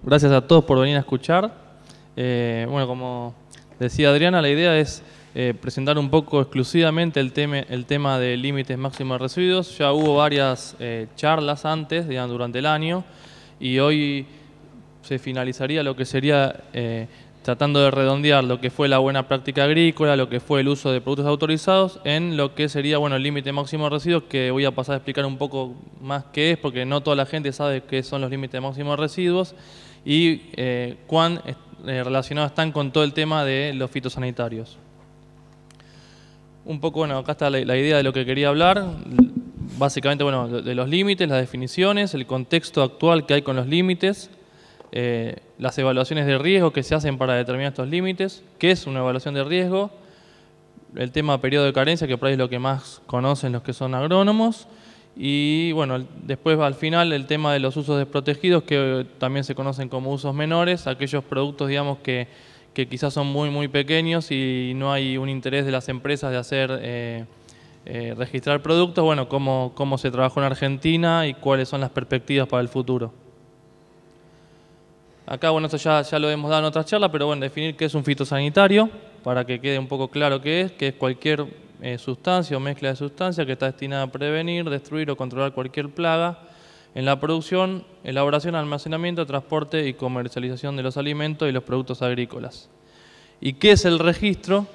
Gracias a todos por venir a escuchar. Bueno, como decía Adriana, la idea es presentar un poco exclusivamente el tema de límites máximos de residuos. Ya hubo varias charlas antes, digamos, durante el año, y hoy se finalizaría lo que sería tratando de redondear lo que fue la buena práctica agrícola, lo que fue el uso de productos autorizados, en lo que sería bueno, el límite máximo de residuos, que voy a pasar a explicar un poco más qué es, porque no toda la gente sabe qué son los límites máximos de residuos y cuán relacionados están con todo el tema de los fitosanitarios. Un poco, bueno, acá está la idea de lo que quería hablar. Básicamente, bueno, de los límites, las definiciones, el contexto actual que hay con los límites, las evaluaciones de riesgo que se hacen para determinar estos límites, qué es una evaluación de riesgo, el tema periodo de carencia, que por ahí es lo que más conocen los que son agrónomos, y bueno, después al final el tema de los usos desprotegidos, que también se conocen como usos menores, aquellos productos, digamos, que quizás son muy pequeños y no hay un interés de las empresas de hacer registrar productos. Bueno, cómo se trabajó en Argentina y cuáles son las perspectivas para el futuro. Acá, bueno, esto ya lo hemos dado en otras charlas, pero bueno, definir qué es un fitosanitario, para que quede un poco claro qué es cualquier sustancia o mezcla de sustancias que está destinada a prevenir, destruir o controlar cualquier plaga en la producción, elaboración, almacenamiento, transporte y comercialización de los alimentos y los productos agrícolas. ¿Y qué es el registro?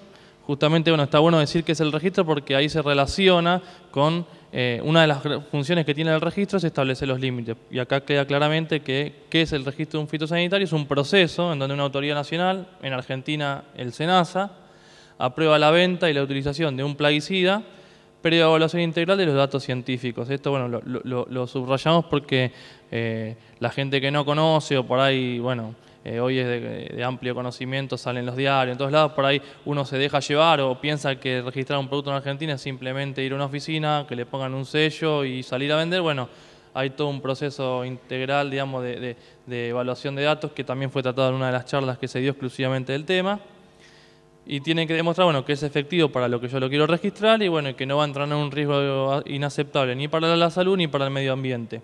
Justamente, bueno, está bueno decir que es el registro porque ahí se relaciona con una de las funciones que tiene el registro es establecer los límites. Y acá queda claramente que ¿qué es el registro de un fitosanitario? Es un proceso en donde una autoridad nacional, en Argentina el SENASA, aprueba la venta y la utilización de un plaguicida previa evaluación integral de los datos científicos. Esto, bueno, lo subrayamos porque la gente que no conoce o por ahí, bueno, hoy es de amplio conocimiento, salen los diarios, en todos lados, por ahí uno se deja llevar o piensa que registrar un producto en Argentina es simplemente ir a una oficina, que le pongan un sello y salir a vender. Bueno, hay todo un proceso integral, digamos, de evaluación de datos que también fue tratado en una de las charlas que se dio exclusivamente del tema. Y tienen que demostrar, bueno, que es efectivo para lo que yo lo quiero registrar y bueno, que no va a entrar en un riesgo inaceptable ni para la salud ni para el medio ambiente.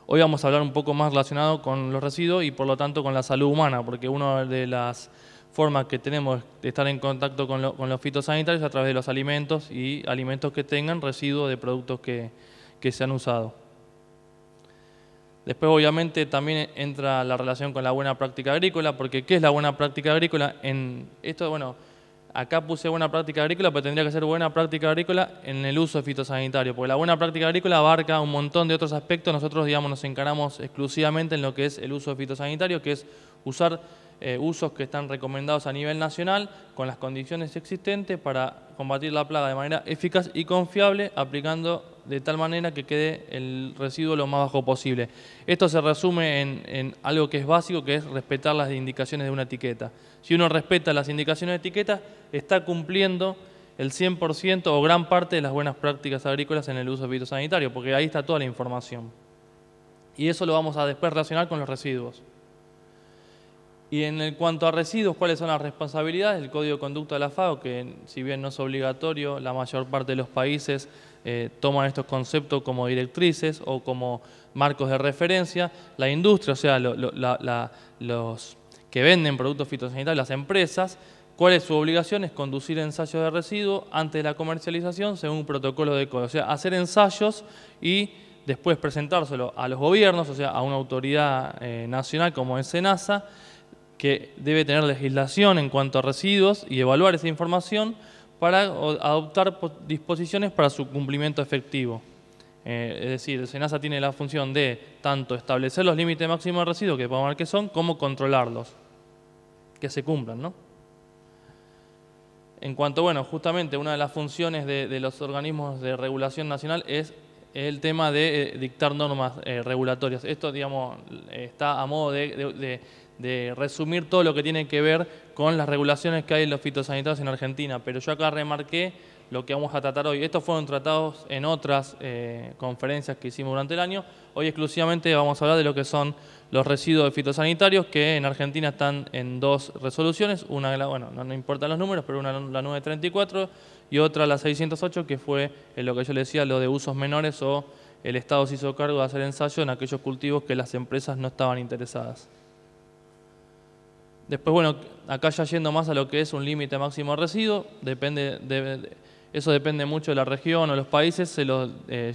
Hoy vamos a hablar un poco más relacionado con los residuos y por lo tanto con la salud humana, porque una de las formas que tenemos de estar en contacto con los fitosanitarios es a través de los alimentos y alimentos que tengan residuos de productos que se han usado. Después, obviamente, también entra la relación con la buena práctica agrícola, porque ¿qué es la buena práctica agrícola? Bueno, acá puse buena práctica agrícola, pero tendría que ser buena práctica agrícola en el uso fitosanitario, porque la buena práctica agrícola abarca un montón de otros aspectos. Nosotros, digamos, nos encaramos exclusivamente en lo que es el uso fitosanitario, que es usar usos que están recomendados a nivel nacional con las condiciones existentes para combatir la plaga de manera eficaz y confiable, aplicando de tal manera que quede el residuo lo más bajo posible. Esto se resume en algo que es básico, que es respetar las indicaciones de una etiqueta. Si uno respeta las indicaciones de etiqueta, está cumpliendo el 100% o gran parte de las buenas prácticas agrícolas en el uso fitosanitario, porque ahí está toda la información. Y eso lo vamos a después relacionar con los residuos. Y en cuanto a residuos, ¿cuáles son las responsabilidades? El Código de Conducta de la FAO, que si bien no es obligatorio, la mayor parte de los países toman estos conceptos como directrices o como marcos de referencia. La industria, o sea, los que venden productos fitosanitarios, las empresas, ¿cuál es su obligación? Es conducir ensayos de residuos antes de la comercialización según un protocolo de código. O sea, hacer ensayos y después presentárselo a los gobiernos, o sea, a una autoridad nacional como es SENASA, que debe tener legislación en cuanto a residuos y evaluar esa información para adoptar disposiciones para su cumplimiento efectivo. Es decir, el SENASA tiene la función de tanto establecer los límites máximos de residuos, que podemos ver qué son, como controlarlos, que se cumplan, ¿no? En cuanto, bueno, justamente una de las funciones de los organismos de regulación nacional es el tema de dictar normas regulatorias. Esto, digamos, está a modo de resumir todo lo que tiene que ver con las regulaciones que hay en los fitosanitarios en Argentina, pero yo acá remarqué lo que vamos a tratar hoy. Estos fueron tratados en otras conferencias que hicimos durante el año. Hoy exclusivamente vamos a hablar de lo que son los residuos fitosanitarios, que en Argentina están en dos resoluciones. Una, bueno, no importan los números, pero una la 934 y otra la 608, que fue lo que yo le decía, lo de usos menores o el Estado se hizo cargo de hacer ensayos en aquellos cultivos que las empresas no estaban interesadas. Después, bueno, acá ya yendo más a lo que es un límite máximo de residuo, eso depende mucho de la región o los países, se los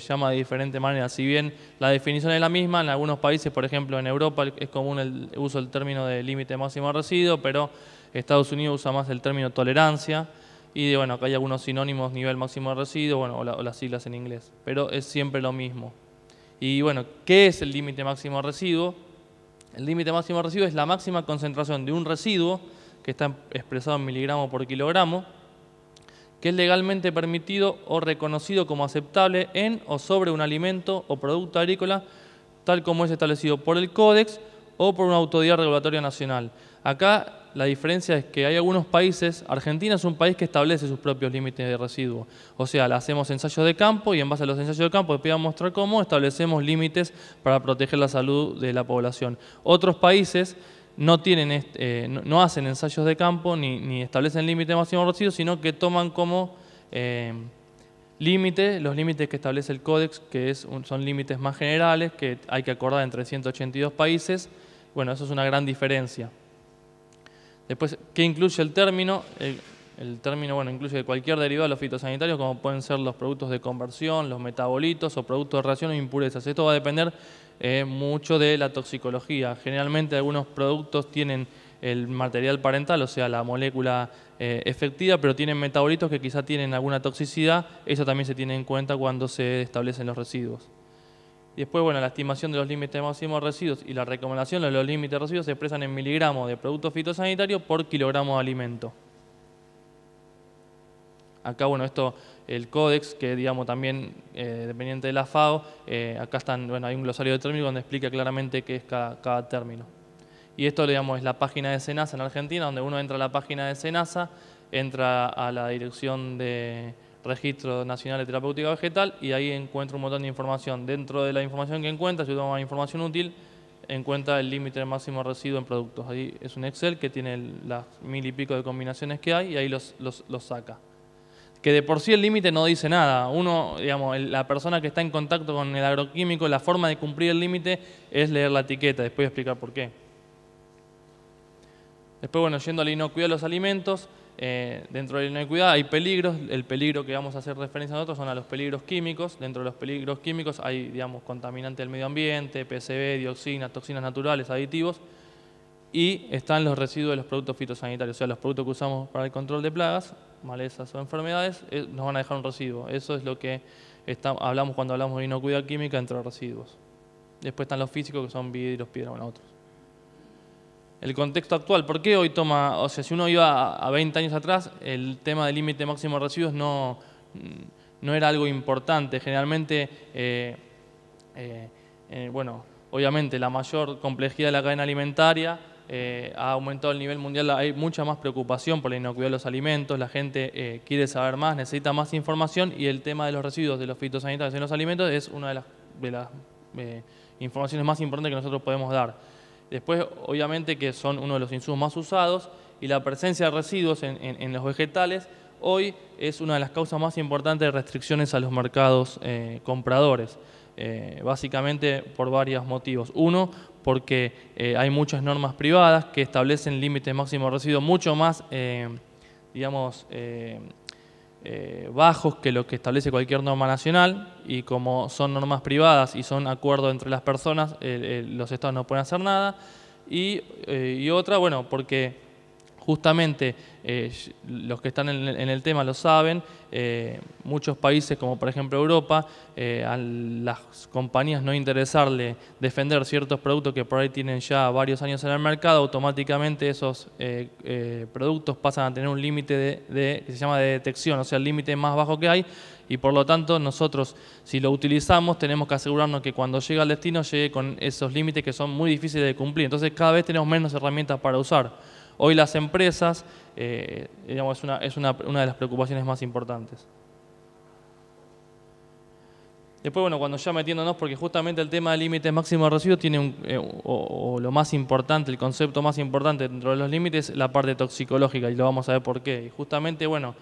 llama de diferente manera. Si bien la definición es la misma, en algunos países, por ejemplo en Europa, es común el uso del término de límite máximo de residuo, pero Estados Unidos usa más el término tolerancia. Y bueno, acá hay algunos sinónimos, nivel máximo de residuo, bueno, o las siglas en inglés, pero es siempre lo mismo. Y bueno, ¿qué es el límite máximo de residuo? El límite máximo de residuo es la máxima concentración de un residuo, que está expresado en miligramos por kilogramo, que es legalmente permitido o reconocido como aceptable en o sobre un alimento o producto agrícola, tal como es establecido por el Códex o por una autoridad regulatoria nacional. Acá la diferencia es que hay algunos países, Argentina es un país que establece sus propios límites de residuo. O sea, le hacemos ensayos de campo y en base a los ensayos de campo, después voy a mostrar cómo establecemos límites para proteger la salud de la población. Otros países no hacen ensayos de campo ni establecen límite máximo de residuos, sino que toman como límite los límites que establece el Códex, que son límites más generales que hay que acordar entre 182 países. Bueno, eso es una gran diferencia. Después, ¿qué incluye el término? El término, bueno, incluye cualquier derivado de los fitosanitarios, como pueden ser los productos de conversión, los metabolitos o productos de reacción o impurezas. Esto va a depender mucho de la toxicología. Generalmente algunos productos tienen el material parental, o sea, la molécula efectiva, pero tienen metabolitos que quizá tienen alguna toxicidad. Eso también se tiene en cuenta cuando se establecen los residuos. Y después, bueno, la estimación de los límites máximos de residuos y la recomendación de los límites de residuos se expresan en miligramos de producto fitosanitario por kilogramo de alimento. Acá, bueno, el Códex, que digamos también dependiente de la FAO, acá hay un glosario de términos donde explica claramente qué es cada término. Y esto, digamos, es la página de SENASA en Argentina, donde uno entra a la página de SENASA, entra a la dirección de Registro Nacional de Terapéutica Vegetal y ahí encuentra un montón de información. Dentro de la información que encuentra, si toma información útil, encuentra el límite máximo de residuo en productos. Ahí es un Excel que tiene las 1000 y pico de combinaciones que hay y ahí los saca. Que de por sí el límite no dice nada. Uno, digamos, la persona que está en contacto con el agroquímico, la forma de cumplir el límite es leer la etiqueta. Después voy a explicar por qué. Después, bueno, yendo a la inocuidad de los alimentos, dentro de la inocuidad hay peligros. El peligro que vamos a hacer referencia nosotros son a los peligros químicos. Dentro de los peligros químicos hay, digamos, contaminantes del medio ambiente, PCB, dioxinas, toxinas naturales, aditivos. Y están los residuos de los productos fitosanitarios, o sea, los productos que usamos para el control de plagas, malezas o enfermedades, nos van a dejar un residuo. Eso es lo que hablamos cuando hablamos de inocuidad química entre residuos. Después están los físicos, que son vidrios, piedra, bueno, otros. El contexto actual, ¿por qué hoy o sea, si uno iba a 20 años atrás, el tema del límite máximo de residuos no era algo importante. Generalmente, bueno, obviamente la mayor complejidad de la cadena alimentaria ha aumentado el nivel mundial, hay mucha más preocupación por la inocuidad de los alimentos, la gente quiere saber más, necesita más información y el tema de los residuos de los fitosanitarios en los alimentos es una de las informaciones más importantes que nosotros podemos dar. Después, obviamente, que son uno de los insumos más usados y la presencia de residuos en los vegetales hoy es una de las causas más importantes de restricciones a los mercados compradores. Básicamente por varios motivos. Uno, porque hay muchas normas privadas que establecen límites máximos de residuos mucho más, digamos, bajos que lo que establece cualquier norma nacional, y como son normas privadas y son acuerdos entre las personas, los estados no pueden hacer nada. Y otra, bueno, porque justamente los que están en el tema lo saben, muchos países como por ejemplo Europa, a las compañías no interesarle defender ciertos productos que por ahí tienen ya varios años en el mercado, automáticamente esos productos pasan a tener un límite que se llama de detección, o sea, el límite más bajo que hay, y por lo tanto nosotros, si lo utilizamos, tenemos que asegurarnos que cuando llegue al destino llegue con esos límites que son muy difíciles de cumplir. Entonces cada vez tenemos menos herramientas para usar. Hoy las empresas, digamos, es una de las preocupaciones más importantes. Después, bueno, cuando ya metiéndonos, porque justamente el tema del límite máximo de residuos tiene o lo más importante, el concepto más importante dentro de los límites, la parte toxicológica, y lo vamos a ver por qué. Y justamente, bueno,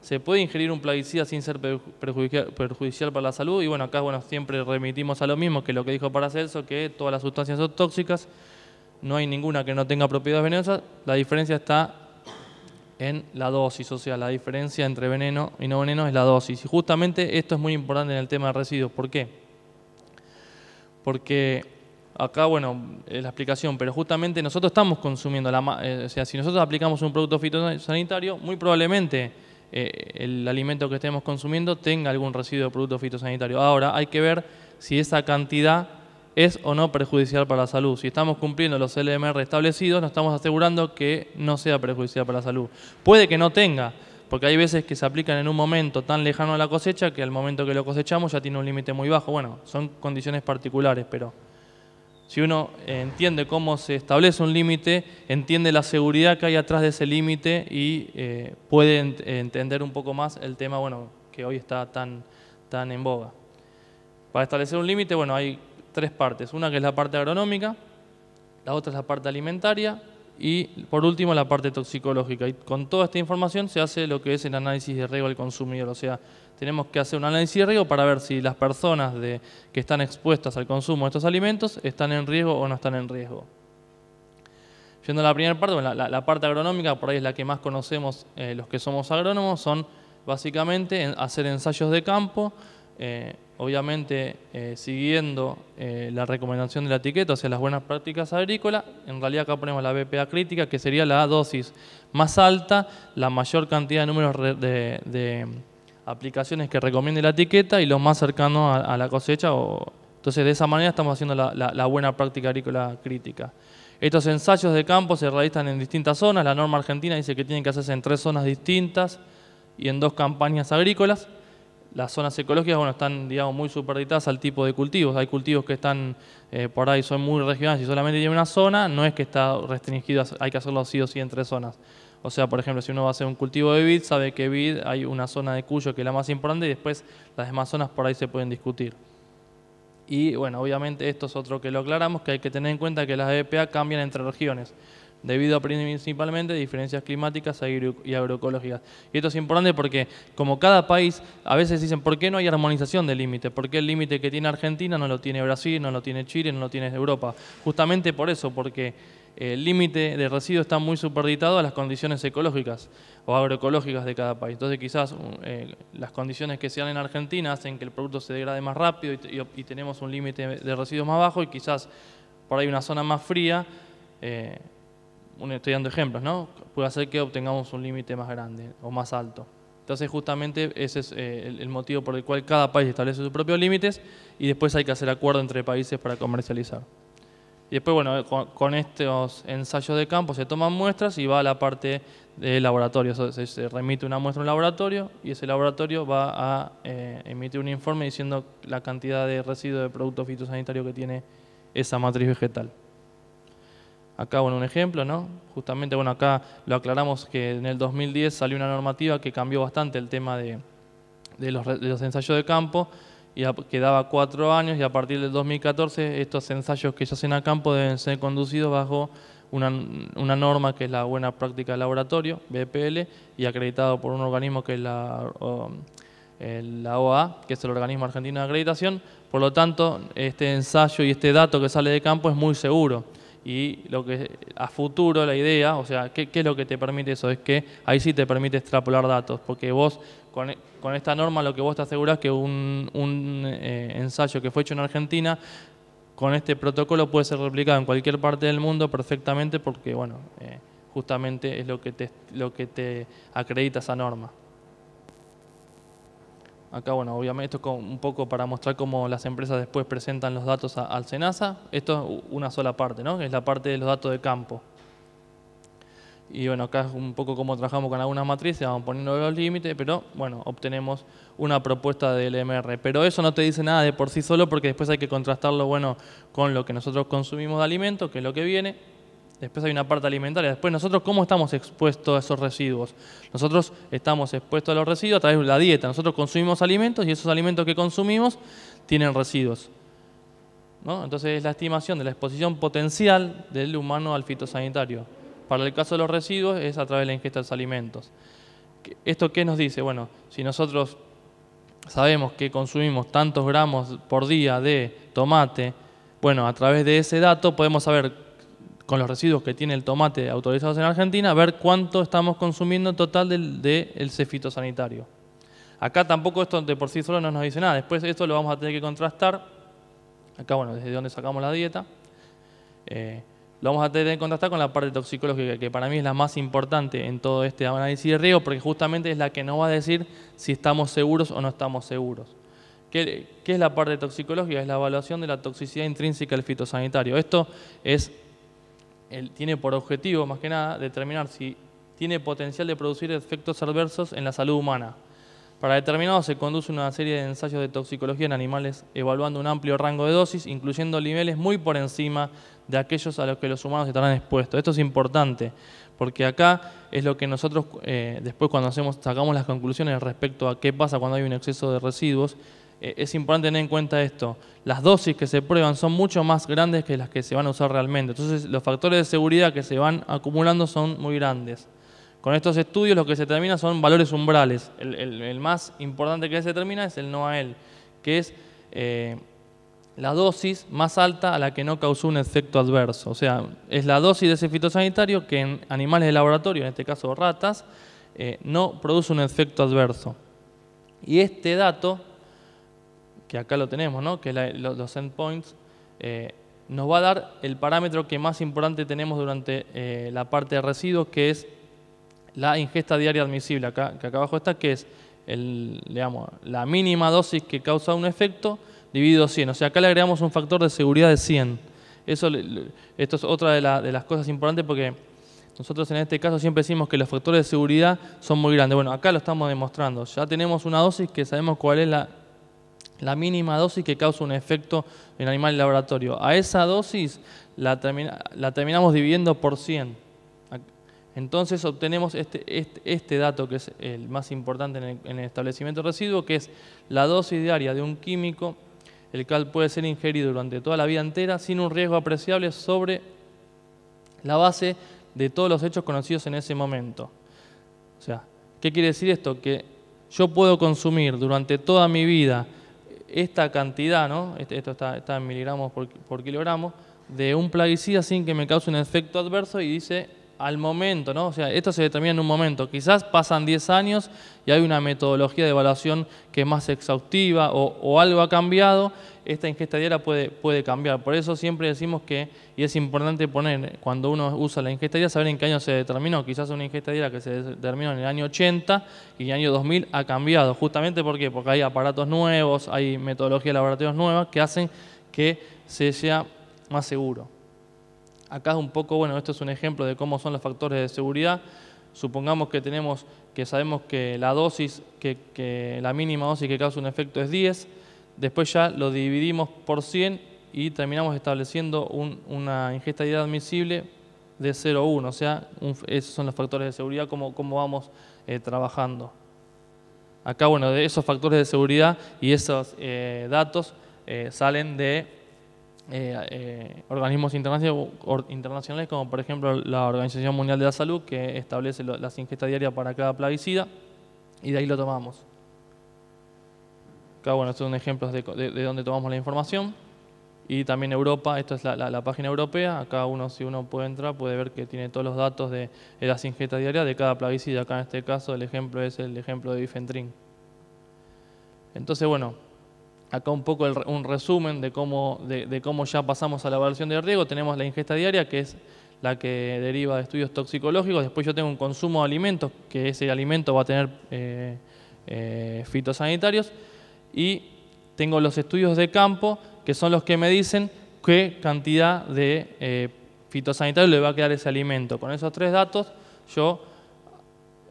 ¿Se puede ingerir un plaguicida sin ser perjudicial para la salud? Y bueno, acá siempre remitimos a lo mismo que lo que dijo Paracelso, que todas las sustancias son tóxicas, no hay ninguna que no tenga propiedades venenosas, la diferencia está en la dosis, o sea, la diferencia entre veneno y no veneno es la dosis. Y justamente esto es muy importante en el tema de residuos. ¿Por qué? Porque acá, es la explicación, pero justamente nosotros estamos consumiendo, o sea, si nosotros aplicamos un producto fitosanitario, muy probablemente el alimento que estemos consumiendo tenga algún residuo de producto fitosanitario. Ahora, hay que ver si esa cantidad es o no perjudicial para la salud. Si estamos cumpliendo los LMR establecidos, nos estamos asegurando que no sea perjudicial para la salud. Puede que no tenga, porque hay veces que se aplican en un momento tan lejano a la cosecha que al momento que lo cosechamos ya tiene un límite muy bajo. Bueno, son condiciones particulares, pero si uno entiende cómo se establece un límite, entiende la seguridad que hay atrás de ese límite y puede entender un poco más el tema que hoy está tan en boga. Para establecer un límite, hay tres partes. Una que es la parte agronómica, la otra es la parte alimentaria y por último la parte toxicológica. Y con toda esta información se hace lo que es el análisis de riesgo al consumidor. O sea, tenemos que hacer un análisis de riesgo para ver si las personas que están expuestas al consumo de estos alimentos están en riesgo o no están en riesgo. Yendo a la primera parte, la parte agronómica, por ahí es la que más conocemos los que somos agrónomos, son básicamente hacer ensayos de campo, obviamente siguiendo la recomendación de la etiqueta, o sea, las buenas prácticas agrícolas. En realidad acá ponemos la BPA crítica, que sería la dosis más alta, la mayor cantidad de números de aplicaciones que recomiende la etiqueta y lo más cercano a la cosecha. Entonces, de esa manera estamos haciendo la buena práctica agrícola crítica. Estos ensayos de campo se realizan en distintas zonas. La norma argentina dice que tienen que hacerse en 3 zonas distintas y en 2 campañas agrícolas. Las zonas ecológicas están muy superditadas al tipo de cultivos. Hay cultivos que están por ahí, son muy regionales y solamente tienen una zona. No es que está restringido, hay que hacerlo sí o sí en 3 zonas. O sea, por ejemplo, si uno va a hacer un cultivo de vid, sabe que vid hay una zona de Cuyo que es la más importante y después las demás zonas por ahí se pueden discutir. Y obviamente esto es otro que lo aclaramos, que hay que tener en cuenta que las BPA cambian entre regiones, debido a principalmente diferencias climáticas y agroecológicas. Y esto es importante porque, como cada país, a veces dicen, ¿por qué no hay armonización de límite? ¿Por qué el límite que tiene Argentina no lo tiene Brasil, no lo tiene Chile, no lo tiene Europa? Justamente por eso, porque el límite de residuos está muy superditado a las condiciones ecológicas o agroecológicas de cada país. Entonces quizás las condiciones que se dan en Argentina hacen que el producto se degrade más rápido y tenemos un límite de residuos más bajo, y quizás por ahí una zona más fría, estoy dando ejemplos, ¿no? Puede hacer que obtengamos un límite más grande o más alto. Entonces justamente ese es el motivo por el cual cada país establece sus propios límites y después hay que hacer acuerdo entre países para comercializar. Y después, con estos ensayos de campo se toman muestras y va a la parte de laboratorio. Se remite una muestra a un laboratorio y ese laboratorio va a emitir un informe diciendo la cantidad de residuos de producto fitosanitario que tiene esa matriz vegetal. Acá, un ejemplo, ¿no? Justamente, acá lo aclaramos que en el 2010 salió una normativa que cambió bastante el tema de los ensayos de campo, y que daba 4 años, y a partir del 2014 estos ensayos que se hacen a campo deben ser conducidos bajo una norma que es la buena práctica de laboratorio, BPL, y acreditado por un organismo que es la OA, que es el Organismo Argentino de Acreditación. Por lo tanto, este ensayo y este dato que sale de campo es muy seguro. Y lo que a futuro la idea, o sea, ¿qué es lo que te permite eso? Es que ahí sí te permite extrapolar datos, porque vos con esta norma lo que vos te asegurás que un ensayo que fue hecho en Argentina, con este protocolo puede ser replicado en cualquier parte del mundo perfectamente, porque justamente es lo que te acredita esa norma. Acá, obviamente esto es un poco para mostrar cómo las empresas después presentan los datos al SENASA. Esto es una sola parte, ¿no? Es la parte de los datos de campo. Y acá es un poco cómo trabajamos con algunas matrices, vamos poniendo los límites, pero obtenemos una propuesta de LMR. Pero eso no te dice nada de por sí solo, porque después hay que contrastarlo con lo que nosotros consumimos de alimento, que es lo que viene. Después hay una parte alimentaria. Después nosotros, ¿cómo estamos expuestos a esos residuos? Nosotros estamos expuestos a los residuos a través de la dieta. Nosotros consumimos alimentos y esos alimentos que consumimos tienen residuos, ¿no? Entonces es la estimación de la exposición potencial del humano al fitosanitario. Para el caso de los residuos es a través de la ingesta de los alimentos. ¿Esto qué nos dice? Bueno, si nosotros sabemos que consumimos tantos gramos por día de tomate, bueno, a través de ese dato podemos saber, con los residuos que tiene el tomate autorizados en Argentina, ver cuánto estamos consumiendo en total del fitosanitario. Acá tampoco esto de por sí solo no nos dice nada. Después esto lo vamos a tener que contrastar. Acá, bueno, desde donde sacamos la dieta. Lo vamos a tener que contrastar con la parte toxicológica, que para mí es la más importante en todo este análisis de riesgo, porque justamente es la que nos va a decir si estamos seguros o no estamos seguros. ¿Qué es la parte toxicológica? Es la evaluación de la toxicidad intrínseca del fitosanitario. Esto tiene por objetivo, más que nada, determinar si tiene potencial de producir efectos adversos en la salud humana. Para determinado se conduce una serie de ensayos de toxicología en animales evaluando un amplio rango de dosis, incluyendo niveles muy por encima de aquellos a los que los humanos estarán expuestos. Esto es importante, porque acá es lo que nosotros, después cuando sacamos las conclusiones respecto a qué pasa cuando hay un exceso de residuos, es importante tener en cuenta esto. Las dosis que se prueban son mucho más grandes que las que se van a usar realmente. Entonces, los factores de seguridad que se van acumulando son muy grandes. Con estos estudios lo que se determina son valores umbrales. El más importante que se determina es el NOAEL, que es la dosis más alta a la que no causó un efecto adverso. O sea, es la dosis de ese fitosanitario que en animales de laboratorio, en este caso ratas, no produce un efecto adverso. Y este dato, que acá lo tenemos, ¿no? Que es los endpoints, nos va a dar el parámetro que más importante tenemos durante la parte de residuos, que es la ingesta diaria admisible, que acá abajo está, que es la mínima dosis que causa un efecto dividido 100. O sea, acá le agregamos un factor de seguridad de 100. Esto es otra de las cosas importantes, porque nosotros en este caso siempre decimos que los factores de seguridad son muy grandes. Bueno, acá lo estamos demostrando. Ya tenemos una dosis que sabemos cuál es la mínima dosis que causa un efecto en animal de laboratorio. A esa dosis la terminamos dividiendo por 100. Entonces obtenemos este dato, que es el más importante en el establecimiento de residuos, que es la dosis diaria de un químico, el cual puede ser ingerido durante toda la vida entera sin un riesgo apreciable sobre la base de todos los hechos conocidos en ese momento. O sea, ¿qué quiere decir esto? Que yo puedo consumir durante toda mi vida esta cantidad, ¿no? Esto está en miligramos por kilogramo, de un plaguicida sin que me cause un efecto adverso, y dice al momento, ¿no? O sea, esto se determina en un momento. Quizás pasan 10 años y hay una metodología de evaluación que es más exhaustiva o algo ha cambiado. Esta ingesta diaria puede cambiar. Por eso siempre decimos que, y es importante poner, cuando uno usa la ingesta diaria, saber en qué año se determinó. Quizás una ingesta diaria que se determinó en el año 80 y en el año 2000 ha cambiado. Justamente ¿por qué? Porque hay aparatos nuevos, hay metodologías de laboratorios nuevas que hacen que sea más seguro. Acá es un poco, bueno, esto es un ejemplo de cómo son los factores de seguridad. Supongamos que sabemos que la dosis, que la mínima dosis que causa un efecto es 10, después ya lo dividimos por 100 y terminamos estableciendo una ingesta diaria admisible de 0,1. O sea, esos son los factores de seguridad, cómo vamos trabajando. Acá, bueno, de esos factores de seguridad y esos datos salen de organismos internacionales, como por ejemplo la Organización Mundial de la Salud, que establece las ingestas diarias para cada plaguicida, y de ahí lo tomamos. Acá, bueno, estos son ejemplos de dónde tomamos la información. Y también Europa, esto es la página europea. Acá si uno puede entrar, puede ver que tiene todos los datos de las ingestas diarias de cada plaguicida. Acá en este caso el ejemplo es el ejemplo de bifentrin. Entonces, bueno, acá un poco un resumen de cómo ya pasamos a la evaluación de riesgo. Tenemos la ingesta diaria, que es la que deriva de estudios toxicológicos. Después yo tengo un consumo de alimentos, que ese alimento va a tener fitosanitarios. Y tengo los estudios de campo, que son los que me dicen qué cantidad de fitosanitarios le va a quedar ese alimento. Con esos tres datos yo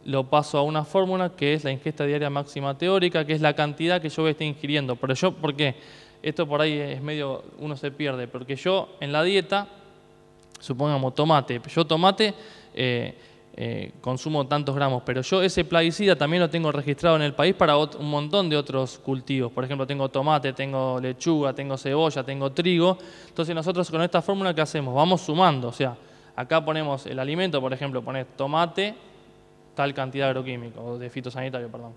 lo paso a una fórmula que es la ingesta diaria máxima teórica, que es la cantidad que yo voy a estar ingiriendo. Pero ¿por qué? Esto por ahí es medio, uno se pierde, porque yo en la dieta, supongamos tomate, consumo tantos gramos, pero yo ese plaguicida también lo tengo registrado en el país para un montón de otros cultivos. Por ejemplo, tengo tomate, tengo lechuga, tengo cebolla, tengo trigo. Entonces nosotros con esta fórmula, ¿qué hacemos? Vamos sumando. O sea, acá ponemos el alimento, por ejemplo, pones tomate, tal cantidad de agroquímico, o de fitosanitario, perdón.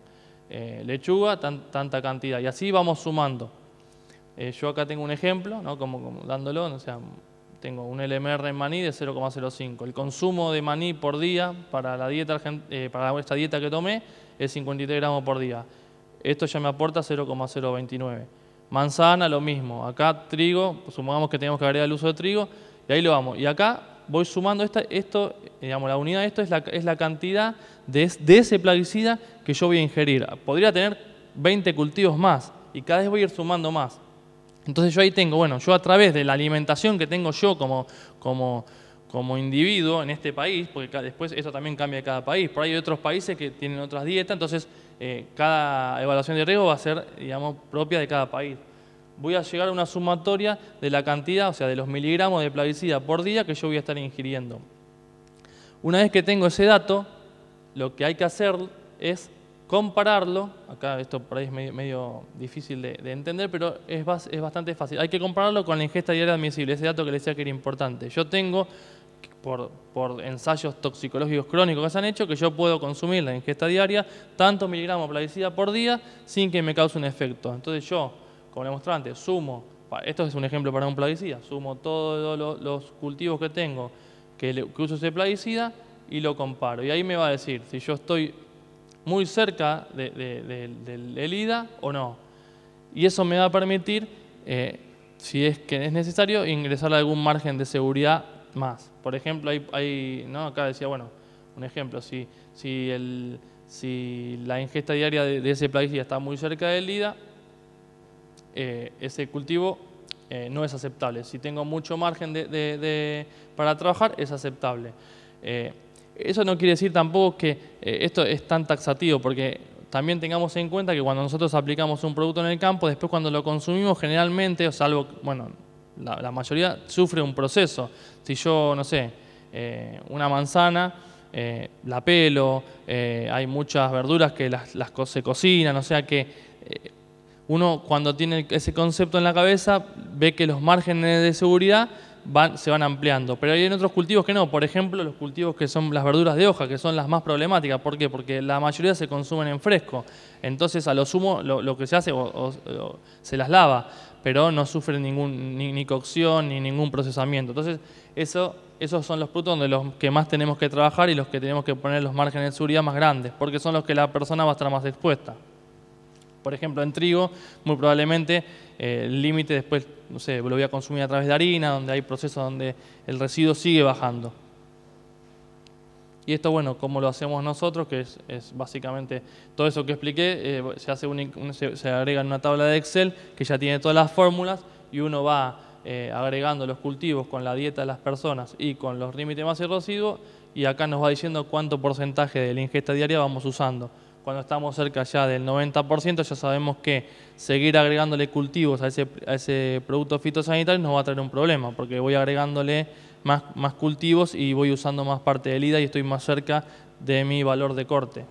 Lechuga, tanta cantidad. Y así vamos sumando. Yo acá tengo un ejemplo, ¿no? como dándolo, o sea, tengo un LMR en maní de 0,05. El consumo de maní por día para la dieta para esta dieta que tomé es 53 gramos por día. Esto ya me aporta 0,029. Manzana, lo mismo. Acá trigo, supongamos que tenemos que agregar el uso de trigo, y ahí lo vamos. Y acá voy sumando esto, digamos, la unidad de esto es la cantidad de ese plaguicida que yo voy a ingerir. Podría tener 20 cultivos más, y cada vez voy a ir sumando más. Entonces yo ahí tengo, bueno, yo a través de la alimentación que tengo yo como individuo en este país, porque después esto también cambia de cada país, por ahí hay otros países que tienen otras dietas, entonces cada evaluación de riesgo va a ser, digamos, propia de cada país. Voy a llegar a una sumatoria de la cantidad, o sea, de los miligramos de plaguicida por día que yo voy a estar ingiriendo. Una vez que tengo ese dato, lo que hay que hacer es compararlo. Acá esto por ahí es medio difícil de entender, pero es bastante fácil. Hay que compararlo con la ingesta diaria admisible, ese dato que les decía que era importante. Yo tengo, por ensayos toxicológicos crónicos que se han hecho, que yo puedo consumir la ingesta diaria tantos miligramos de plaguicida por día sin que me cause un efecto. Entonces yo, como les mostraba antes, sumo, esto es un ejemplo para un plaguicida, sumo todos los cultivos que tengo que uso ese plaguicida y lo comparo. Y ahí me va a decir si yo estoy muy cerca del ELIDA o no. Y eso me va a permitir, si es que es necesario, ingresar a algún margen de seguridad más. Por ejemplo, ¿no? Acá decía, bueno, un ejemplo, si la ingesta diaria de ese plaguicida está muy cerca del ELIDA, ese cultivo no es aceptable. Si tengo mucho margen para trabajar, es aceptable. Eso no quiere decir tampoco que esto es tan taxativo, porque también tengamos en cuenta que cuando nosotros aplicamos un producto en el campo, después cuando lo consumimos generalmente, o salvo, bueno, la mayoría sufre un proceso. Si yo, no sé, una manzana, la pelo, hay muchas verduras que se cocinan, o sea que uno cuando tiene ese concepto en la cabeza ve que los márgenes de seguridad se van ampliando, pero hay en otros cultivos que no. Por ejemplo, los cultivos que son las verduras de hoja, que son las más problemáticas. ¿Por qué? Porque la mayoría se consumen en fresco. Entonces, a lo sumo, lo que se hace se las lava, pero no sufren ni cocción ni ningún procesamiento. Entonces, esos son los productos donde los que más tenemos que trabajar y los que tenemos que poner los márgenes de seguridad más grandes, porque son los que la persona va a estar más expuesta. Por ejemplo, en trigo, muy probablemente el límite después, no sé, lo voy a consumir a través de harina, donde hay procesos donde el residuo sigue bajando. Y esto, bueno, como lo hacemos nosotros, que es básicamente todo eso que expliqué, se agrega en una tabla de Excel que ya tiene todas las fórmulas y uno va agregando los cultivos con la dieta de las personas y con los límites de masa y residuo, y acá nos va diciendo cuánto porcentaje de la ingesta diaria vamos usando. Cuando estamos cerca ya del 90%, ya sabemos que seguir agregándole cultivos a ese producto fitosanitario nos va a traer un problema, porque voy agregándole más cultivos y voy usando más parte del IDA y estoy más cerca de mi valor de corte.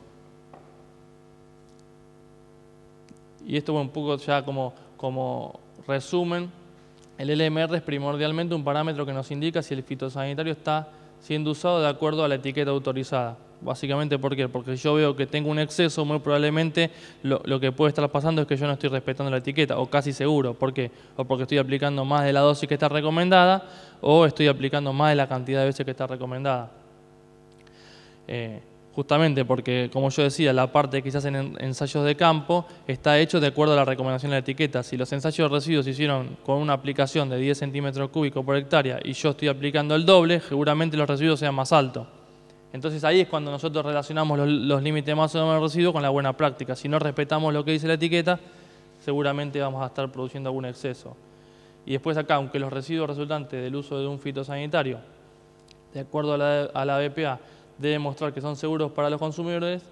Y esto, bueno, un poco ya como resumen, el LMR es primordialmente un parámetro que nos indica si el fitosanitario está siendo usado de acuerdo a la etiqueta autorizada. Básicamente, ¿por qué? Porque si yo veo que tengo un exceso, muy probablemente lo que puede estar pasando es que yo no estoy respetando la etiqueta, o casi seguro. ¿Por qué? O porque estoy aplicando más de la dosis que está recomendada, o estoy aplicando más de la cantidad de veces que está recomendada. Justamente porque, como yo decía, la parte que se hace en ensayos de campo está hecho de acuerdo a la recomendación de la etiqueta. Si los ensayos de residuos se hicieron con una aplicación de 10 centímetros cúbicos por hectárea y yo estoy aplicando el doble, seguramente los residuos sean más altos. Entonces ahí es cuando nosotros relacionamos los límites de masa de residuo con la buena práctica. Si no respetamos lo que dice la etiqueta, seguramente vamos a estar produciendo algún exceso. Y después acá, aunque los residuos resultantes del uso de un fitosanitario, de acuerdo a la BPA, deben mostrar que son seguros para los consumidores,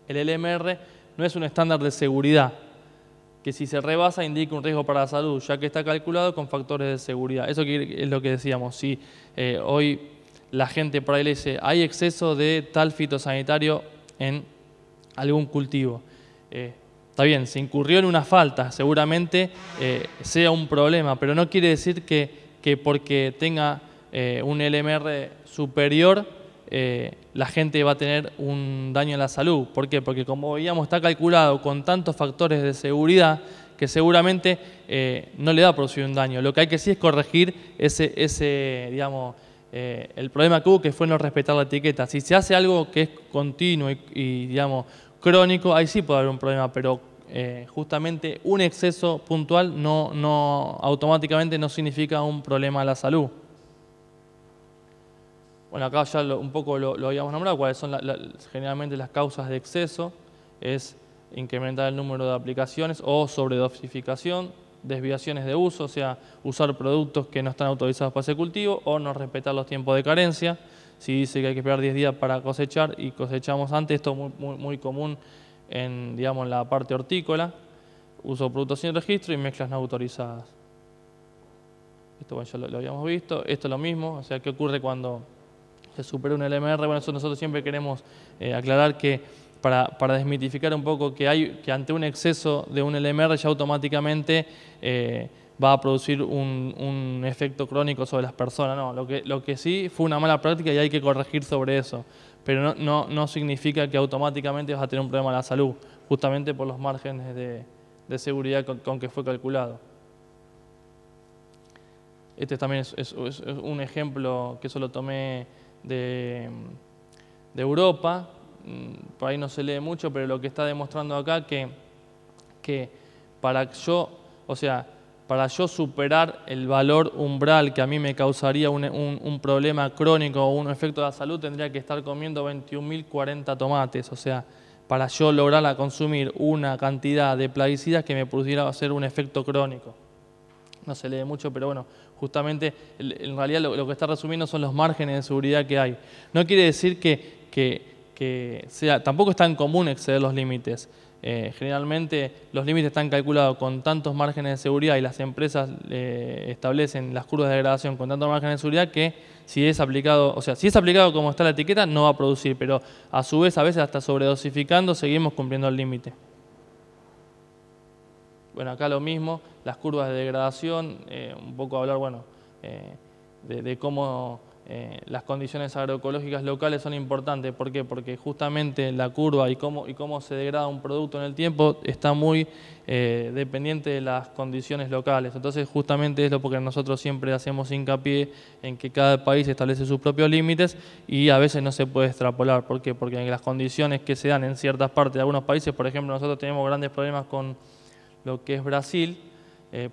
el LMR no es un estándar de seguridad que si se rebasa indica un riesgo para la salud, ya que está calculado con factores de seguridad. Eso es lo que decíamos. Si hoy la gente por ahí le dice hay exceso de tal fitosanitario en algún cultivo, está bien, se incurrió en una falta, seguramente sea un problema, pero no quiere decir que porque tenga un LMR superior la gente va a tener un daño en la salud. ¿Por qué? Porque como veíamos está calculado con tantos factores de seguridad que seguramente no le va a producir un daño. Lo que hay que sí es corregir digamos, el problema que hubo, que fue no respetar la etiqueta. Si se hace algo que es continuo y digamos, crónico, ahí sí puede haber un problema, pero justamente un exceso puntual automáticamente no significa un problema a la salud. Bueno, acá ya un poco lo habíamos nombrado, cuáles son generalmente las causas de exceso. Es incrementar el número de aplicaciones o sobredosificación, desviaciones de uso, o sea, usar productos que no están autorizados para ese cultivo o no respetar los tiempos de carencia. Si dice que hay que esperar 10 días para cosechar y cosechamos antes, esto es muy común en, digamos, la parte hortícola. Uso de productos sin registro y mezclas no autorizadas. Esto bueno, ya lo habíamos visto. Esto es lo mismo, o sea, ¿qué ocurre cuando se supera un LMR? Bueno, eso nosotros siempre queremos aclarar que para desmitificar un poco que ante un exceso de un LMR ya automáticamente va a producir un efecto crónico sobre las personas. No, lo que sí fue una mala práctica y hay que corregir sobre eso. Pero no significa que automáticamente vas a tener un problema de la salud, justamente por los márgenes de seguridad con que fue calculado. Este también es un ejemplo que solo tomé de Europa. Por ahí no se lee mucho, pero lo que está demostrando acá que para yo superar el valor umbral que a mí me causaría un problema crónico o un efecto de la salud, tendría que estar comiendo 21.040 tomates. O sea, para yo lograr consumir una cantidad de plaguicidas que me pudiera hacer un efecto crónico. No se lee mucho, pero bueno, justamente en realidad lo que está resumiendo son los márgenes de seguridad que hay. No quiere decir que tampoco es tan común exceder los límites. Generalmente los límites están calculados con tantos márgenes de seguridad y las empresas establecen las curvas de degradación con tantos márgenes de seguridad que si es aplicado como está la etiqueta no va a producir, pero a su vez a veces hasta sobredosificando seguimos cumpliendo el límite. Bueno, acá lo mismo, las curvas de degradación, un poco hablar de cómo las condiciones agroecológicas locales son importantes. ¿Por qué? Porque justamente la curva y cómo se degrada un producto en el tiempo está muy dependiente de las condiciones locales. Entonces justamente es lo porque nosotros siempre hacemos hincapié en que cada país establece sus propios límites y a veces no se puede extrapolar. ¿Por qué? Porque las condiciones que se dan en ciertas partes de algunos países, por ejemplo, nosotros tenemos grandes problemas con lo que es Brasil,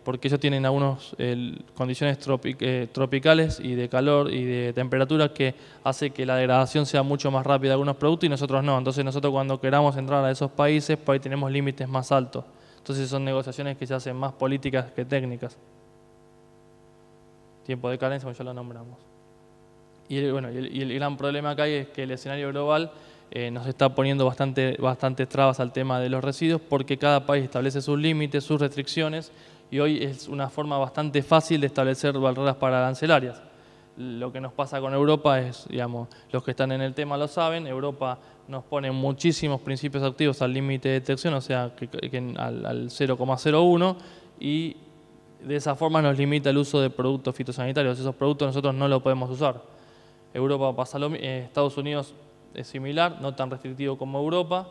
porque ellos tienen algunas condiciones tropicales y de calor y de temperatura que hace que la degradación sea mucho más rápida de algunos productos y nosotros no. Entonces nosotros cuando queramos entrar a esos países, por ahí tenemos límites más altos. Entonces son negociaciones que se hacen más políticas que técnicas. Tiempo de carencia, como ya lo nombramos. Y el gran problema acá es que el escenario global nos está poniendo bastantes trabas al tema de los residuos porque cada país establece sus límites, sus restricciones y hoy es una forma bastante fácil de establecer barreras pararancelarias. Lo que nos pasa con Europa es, digamos, los que están en el tema lo saben, Europa nos pone muchísimos principios activos al límite de detección, o sea, al 0,01 y de esa forma nos limita el uso de productos fitosanitarios. Esos productos nosotros no los podemos usar. Europa pasa lo mismo, Estados Unidos es similar, no tan restrictivo como Europa.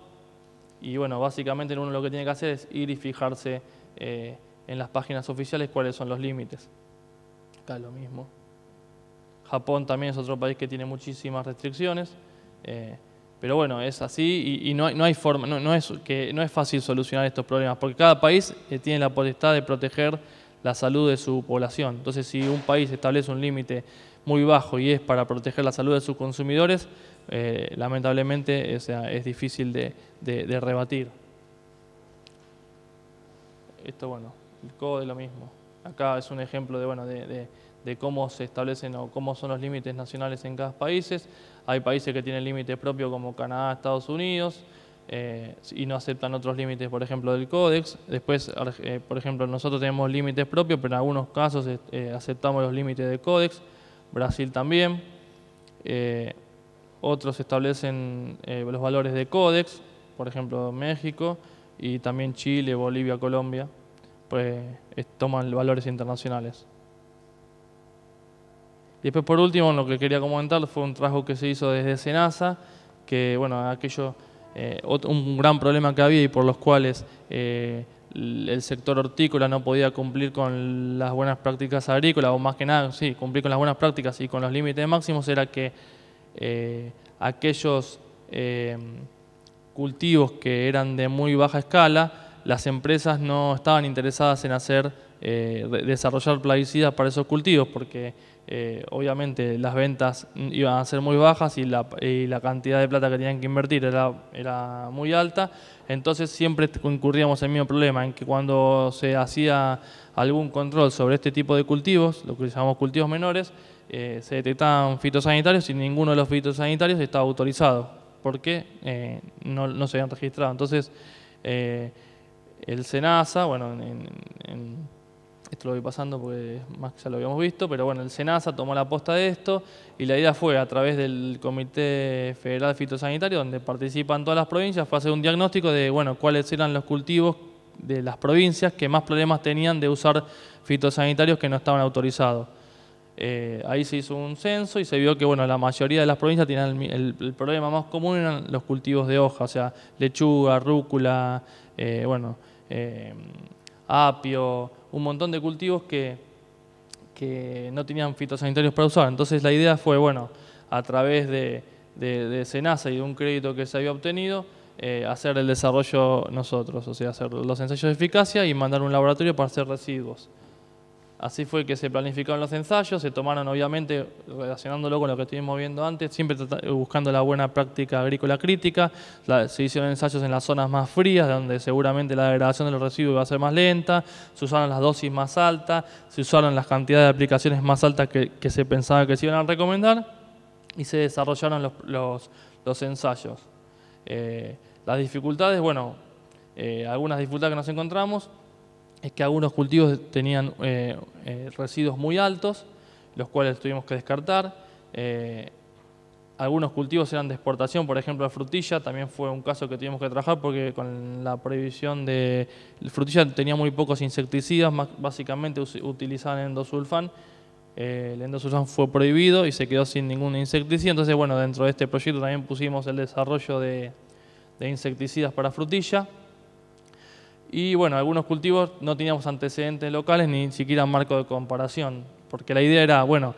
Y bueno, básicamente uno lo que tiene que hacer es ir y fijarse en las páginas oficiales cuáles son los límites. Acá lo mismo. Japón también es otro país que tiene muchísimas restricciones. Pero bueno, es así y no hay forma, no es fácil solucionar estos problemas, porque cada país tiene la potestad de proteger la salud de su población. Entonces, si un país establece un límite muy bajo y es para proteger la salud de sus consumidores, lamentablemente es difícil de rebatir. Esto, bueno, el CODE es lo mismo. Acá es un ejemplo de cómo se establecen o cómo son los límites nacionales en cada país. Hay países que tienen límites propios como Canadá, Estados Unidos, y no aceptan otros límites, por ejemplo, del Codex. Después, por ejemplo, nosotros tenemos límites propios, pero en algunos casos aceptamos los límites del Codex. Brasil también. Otros establecen los valores de Codex, por ejemplo, México, y también Chile, Bolivia, Colombia, pues toman valores internacionales. Y después, por último, lo que quería comentar fue un trabajo que se hizo desde SENASA, que, bueno, un gran problema que había y por los cuales el sector hortícola no podía cumplir con las buenas prácticas agrícolas, o más que nada, sí, cumplir con las buenas prácticas y con los límites máximos, era que aquellos cultivos que eran de muy baja escala, las empresas no estaban interesadas en desarrollar plaguicidas para esos cultivos, porque obviamente las ventas iban a ser muy bajas y la cantidad de plata que tenían que invertir era muy alta. Entonces siempre incurríamos en el mismo problema, en que cuando se hacía algún control sobre este tipo de cultivos, lo que llamamos cultivos menores, se detectaban fitosanitarios y ninguno de los fitosanitarios estaba autorizado, porque no se habían registrado. Entonces el SENASA, bueno, esto lo voy pasando porque más que ya lo habíamos visto, pero bueno, el SENASA tomó la posta de esto y la idea fue, a través del Comité Federal Fitosanitario, donde participan todas las provincias, fue hacer un diagnóstico de, bueno, cuáles eran los cultivos de las provincias que más problemas tenían de usar fitosanitarios que no estaban autorizados. Ahí se hizo un censo y se vio que, bueno, la mayoría de las provincias tenían el problema más común eran los cultivos de hoja, o sea, lechuga, rúcula, apio, un montón de cultivos que no tenían fitosanitarios para usar. Entonces la idea fue, bueno, a través de SENASA y de un crédito que se había obtenido, hacer el desarrollo nosotros, o sea, hacer los ensayos de eficacia y mandar un laboratorio para hacer residuos. Así fue que se planificaron los ensayos, se tomaron obviamente, relacionándolo con lo que estuvimos viendo antes, siempre buscando la buena práctica agrícola crítica. Se hicieron ensayos en las zonas más frías, donde seguramente la degradación de los residuos iba a ser más lenta, se usaron las dosis más altas, se usaron las cantidades de aplicaciones más altas que se pensaba que se iban a recomendar y se desarrollaron los ensayos. Las dificultades, bueno, algunas dificultades que nos encontramos es que algunos cultivos tenían residuos muy altos, los cuales tuvimos que descartar. Algunos cultivos eran de exportación, por ejemplo la frutilla, también fue un caso que tuvimos que trabajar porque con la prohibición de... La frutilla tenía muy pocos insecticidas, básicamente utilizaban endosulfán. El endosulfán fue prohibido y se quedó sin ningún insecticida. Entonces, bueno, dentro de este proyecto también pusimos el desarrollo de insecticidas para frutilla. Y bueno, algunos cultivos no teníamos antecedentes locales ni siquiera marco de comparación, porque la idea era, bueno,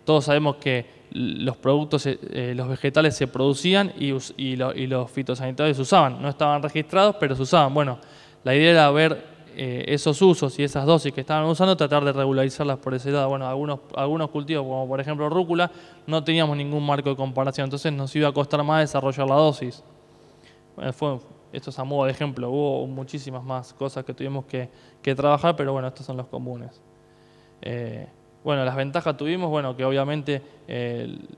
todos sabemos que los productos, los vegetales se producían y los fitosanitarios se usaban, no estaban registrados, pero se usaban. Bueno, la idea era ver esos usos y esas dosis que estaban usando, tratar de regularizarlas por ese lado. Bueno, algunos cultivos, como por ejemplo rúcula, no teníamos ningún marco de comparación, entonces nos iba a costar más desarrollar la dosis. Bueno, esto es a modo de ejemplo, hubo muchísimas más cosas que tuvimos que trabajar, pero bueno, estos son los comunes. Bueno, las ventajas tuvimos, bueno, que obviamente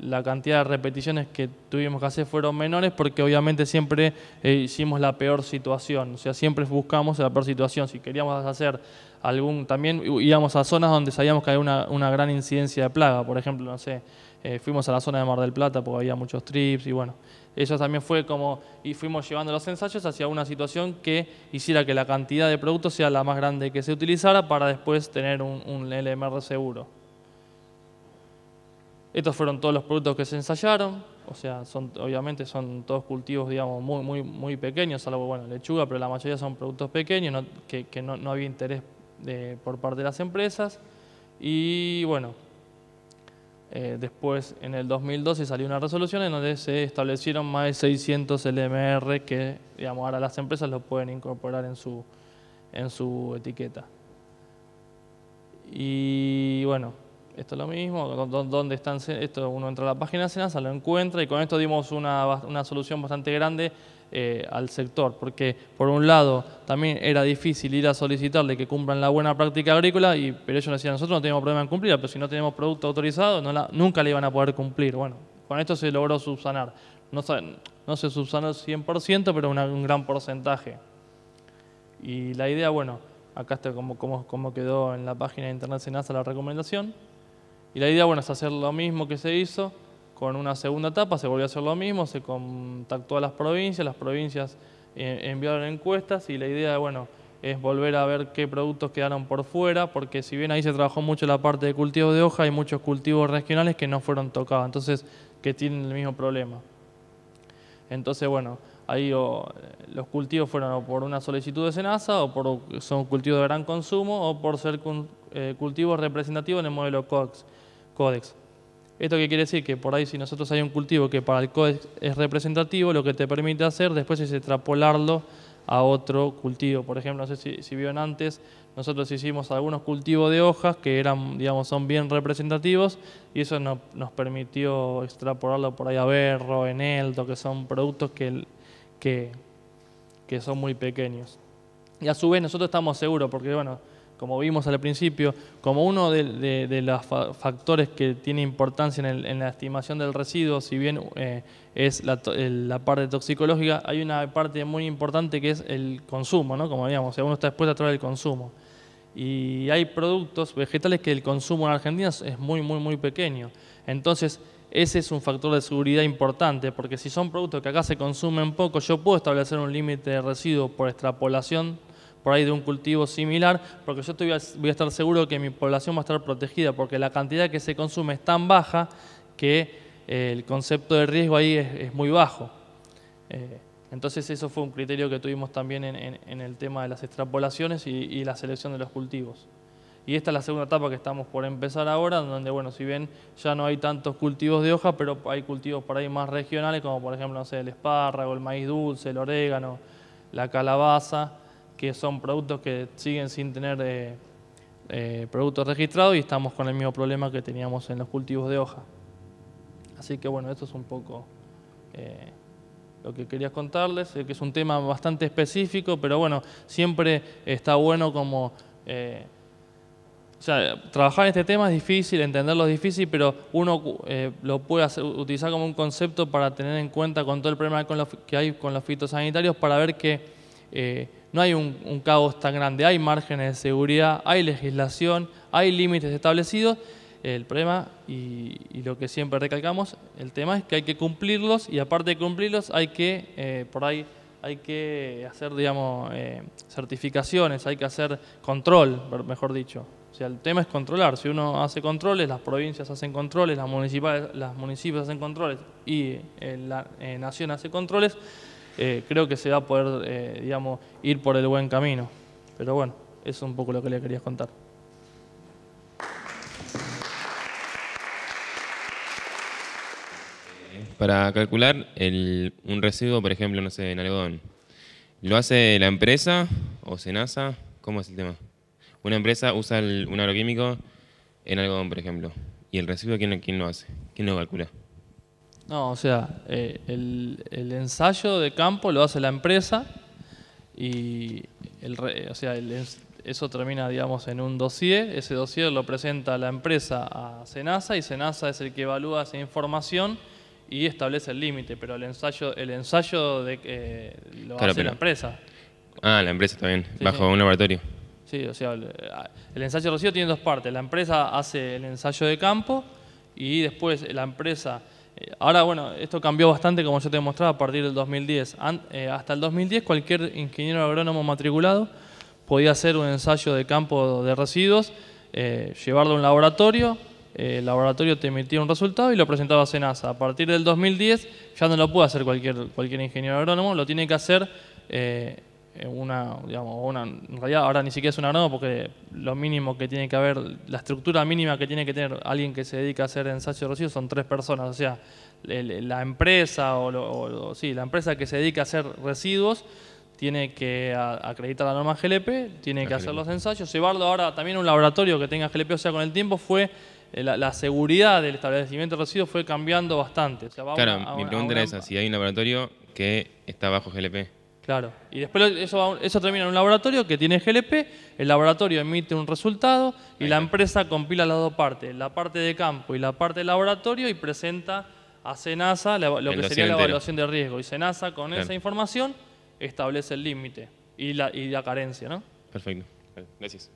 la cantidad de repeticiones que tuvimos que hacer fueron menores porque obviamente siempre hicimos la peor situación, o sea, siempre buscamos la peor situación. Si queríamos hacer también íbamos a zonas donde sabíamos que había una gran incidencia de plaga, por ejemplo, no sé, fuimos a la zona de Mar del Plata porque había muchos trips y bueno, eso también fue y fuimos llevando los ensayos hacia una situación que hiciera que la cantidad de productos sea la más grande que se utilizara para después tener un LMR seguro. Estos fueron todos los productos que se ensayaron, o sea, obviamente son todos cultivos, digamos, muy pequeños, salvo, bueno, lechuga, pero la mayoría son productos pequeños, que no había interés por parte de las empresas. Y bueno, después en el 2012 salió una resolución en donde se establecieron más de 600 LMR que, digamos, ahora las empresas lo pueden incorporar en su etiqueta. Y bueno, esto es lo mismo, ¿dónde están? Esto uno entra a la página de SENASA, lo encuentra y con esto dimos una solución bastante grande al sector, porque por un lado también era difícil ir a solicitarle que cumplan la buena práctica agrícola, pero ellos nos decían, nosotros no tenemos problema en cumplirla, pero si no tenemos producto autorizado nunca le iban a poder cumplir. Bueno, con esto se logró subsanar, no se subsanó el 100%, pero un gran porcentaje. Y la idea, bueno, acá está como quedó en la página de internet SENASA la recomendación. Y la idea, bueno, es hacer lo mismo que se hizo con una segunda etapa, se volvió a hacer lo mismo, se contactó a las provincias enviaron encuestas y la idea, bueno, es volver a ver qué productos quedaron por fuera, porque si bien ahí se trabajó mucho la parte de cultivo de hoja, hay muchos cultivos regionales que no fueron tocados, entonces que tienen el mismo problema. Entonces, bueno, ahí los cultivos fueron o por una solicitud de SENASA, o son cultivos de gran consumo, o por ser cultivos representativos en el modelo Codex. ¿Esto qué quiere decir? Que por ahí si nosotros hay un cultivo que para el Codex es representativo, lo que te permite hacer después es extrapolarlo a otro cultivo. Por ejemplo, no sé si vieron antes, nosotros hicimos algunos cultivos de hojas que eran, digamos, son bien representativos y eso nos permitió extrapolarlo por ahí a berro, eneldo, que son productos que son muy pequeños. Y a su vez nosotros estamos seguros, porque bueno, como vimos al principio, como uno de los factores que tiene importancia en la estimación del residuo, si bien es la parte toxicológica, hay una parte muy importante que es el consumo, ¿no? Como digamos, uno está expuesto a través del consumo. Y hay productos vegetales que el consumo en Argentina es muy pequeño. Entonces, ese es un factor de seguridad importante, porque si son productos que acá se consumen poco, yo puedo establecer un límite de residuos por extrapolación por ahí de un cultivo similar, porque yo voy a estar seguro que mi población va a estar protegida, porque la cantidad que se consume es tan baja que el concepto de riesgo ahí es muy bajo. Entonces eso fue un criterio que tuvimos también en el tema de las extrapolaciones y la selección de los cultivos. Y esta es la segunda etapa que estamos por empezar ahora, donde, bueno, si bien ya no hay tantos cultivos de hoja, pero hay cultivos por ahí más regionales, como por ejemplo, no sé, el espárrago, el maíz dulce, el orégano, la calabaza, que son productos que siguen sin tener productos registrados y estamos con el mismo problema que teníamos en los cultivos de hoja. Así que bueno, esto es un poco lo que quería contarles, que es un tema bastante específico, pero bueno, siempre está bueno como... o sea, trabajar en este tema es difícil, entenderlo es difícil, pero uno lo puede utilizar como un concepto para tener en cuenta con todo el problema que hay con los fitosanitarios para ver que no hay un caos tan grande, hay márgenes de seguridad, hay legislación, hay límites establecidos. El problema, y lo que siempre recalcamos, el tema es que hay que cumplirlos y aparte de cumplirlos hay que, por ahí, hay que hacer, digamos, certificaciones, hay que hacer control, mejor dicho. O sea, el tema es controlar. Si uno hace controles, las provincias hacen controles, las municipios hacen controles y la nación hace controles, creo que se va a poder, digamos, ir por el buen camino. Pero bueno, eso es un poco lo que le quería contar. Para calcular un residuo, por ejemplo, no sé, en algodón, ¿lo hace la empresa o SENASA? ¿Cómo es el tema? Una empresa usa un agroquímico en algodón, por ejemplo, y el residuo, ¿quién lo hace? ¿Quién lo calcula? No, o sea, el ensayo de campo lo hace la empresa y eso termina, digamos, en un dossier. Ese dossier lo presenta la empresa a SENASA y SENASA es el que evalúa esa información y establece el límite, pero el ensayo lo hace la empresa. Ah, la empresa también, Sí, bajo sí. un laboratorio. Sí, o sea, el ensayo de residuo tiene dos partes. La empresa hace el ensayo de campo y después la empresa... Ahora, bueno, esto cambió bastante, como yo te mostraba, a partir del 2010. Hasta el 2010 cualquier ingeniero agrónomo matriculado podía hacer un ensayo de campo de residuos, llevarlo a un laboratorio, el laboratorio te emitía un resultado y lo presentaba a SENASA. A partir del 2010 ya no lo puede hacer cualquier ingeniero agrónomo, lo tiene que hacer en realidad ahora ni siquiera es un agrónomo porque lo mínimo que tiene que haber, la estructura mínima que tiene que tener alguien que se dedica a hacer ensayo de residuos son 3 personas, o sea, la empresa la empresa que se dedica a hacer residuos tiene que acreditar la norma GLP, tiene que hacer los ensayos, llevarlo ahora también a un laboratorio que tenga GLP, o sea, con el tiempo la seguridad del establecimiento de residuos fue cambiando bastante. O sea, Claro, mi pregunta era esa, si hay un laboratorio que está bajo GLP. Claro, y después eso termina en un laboratorio que tiene GLP, el laboratorio emite un resultado y la empresa compila las dos partes, la parte de campo y la parte de laboratorio y presenta a SENASA lo que sería la evaluación de riesgo. Y SENASA con esa información establece el límite y la carencia, ¿no? Perfecto, gracias.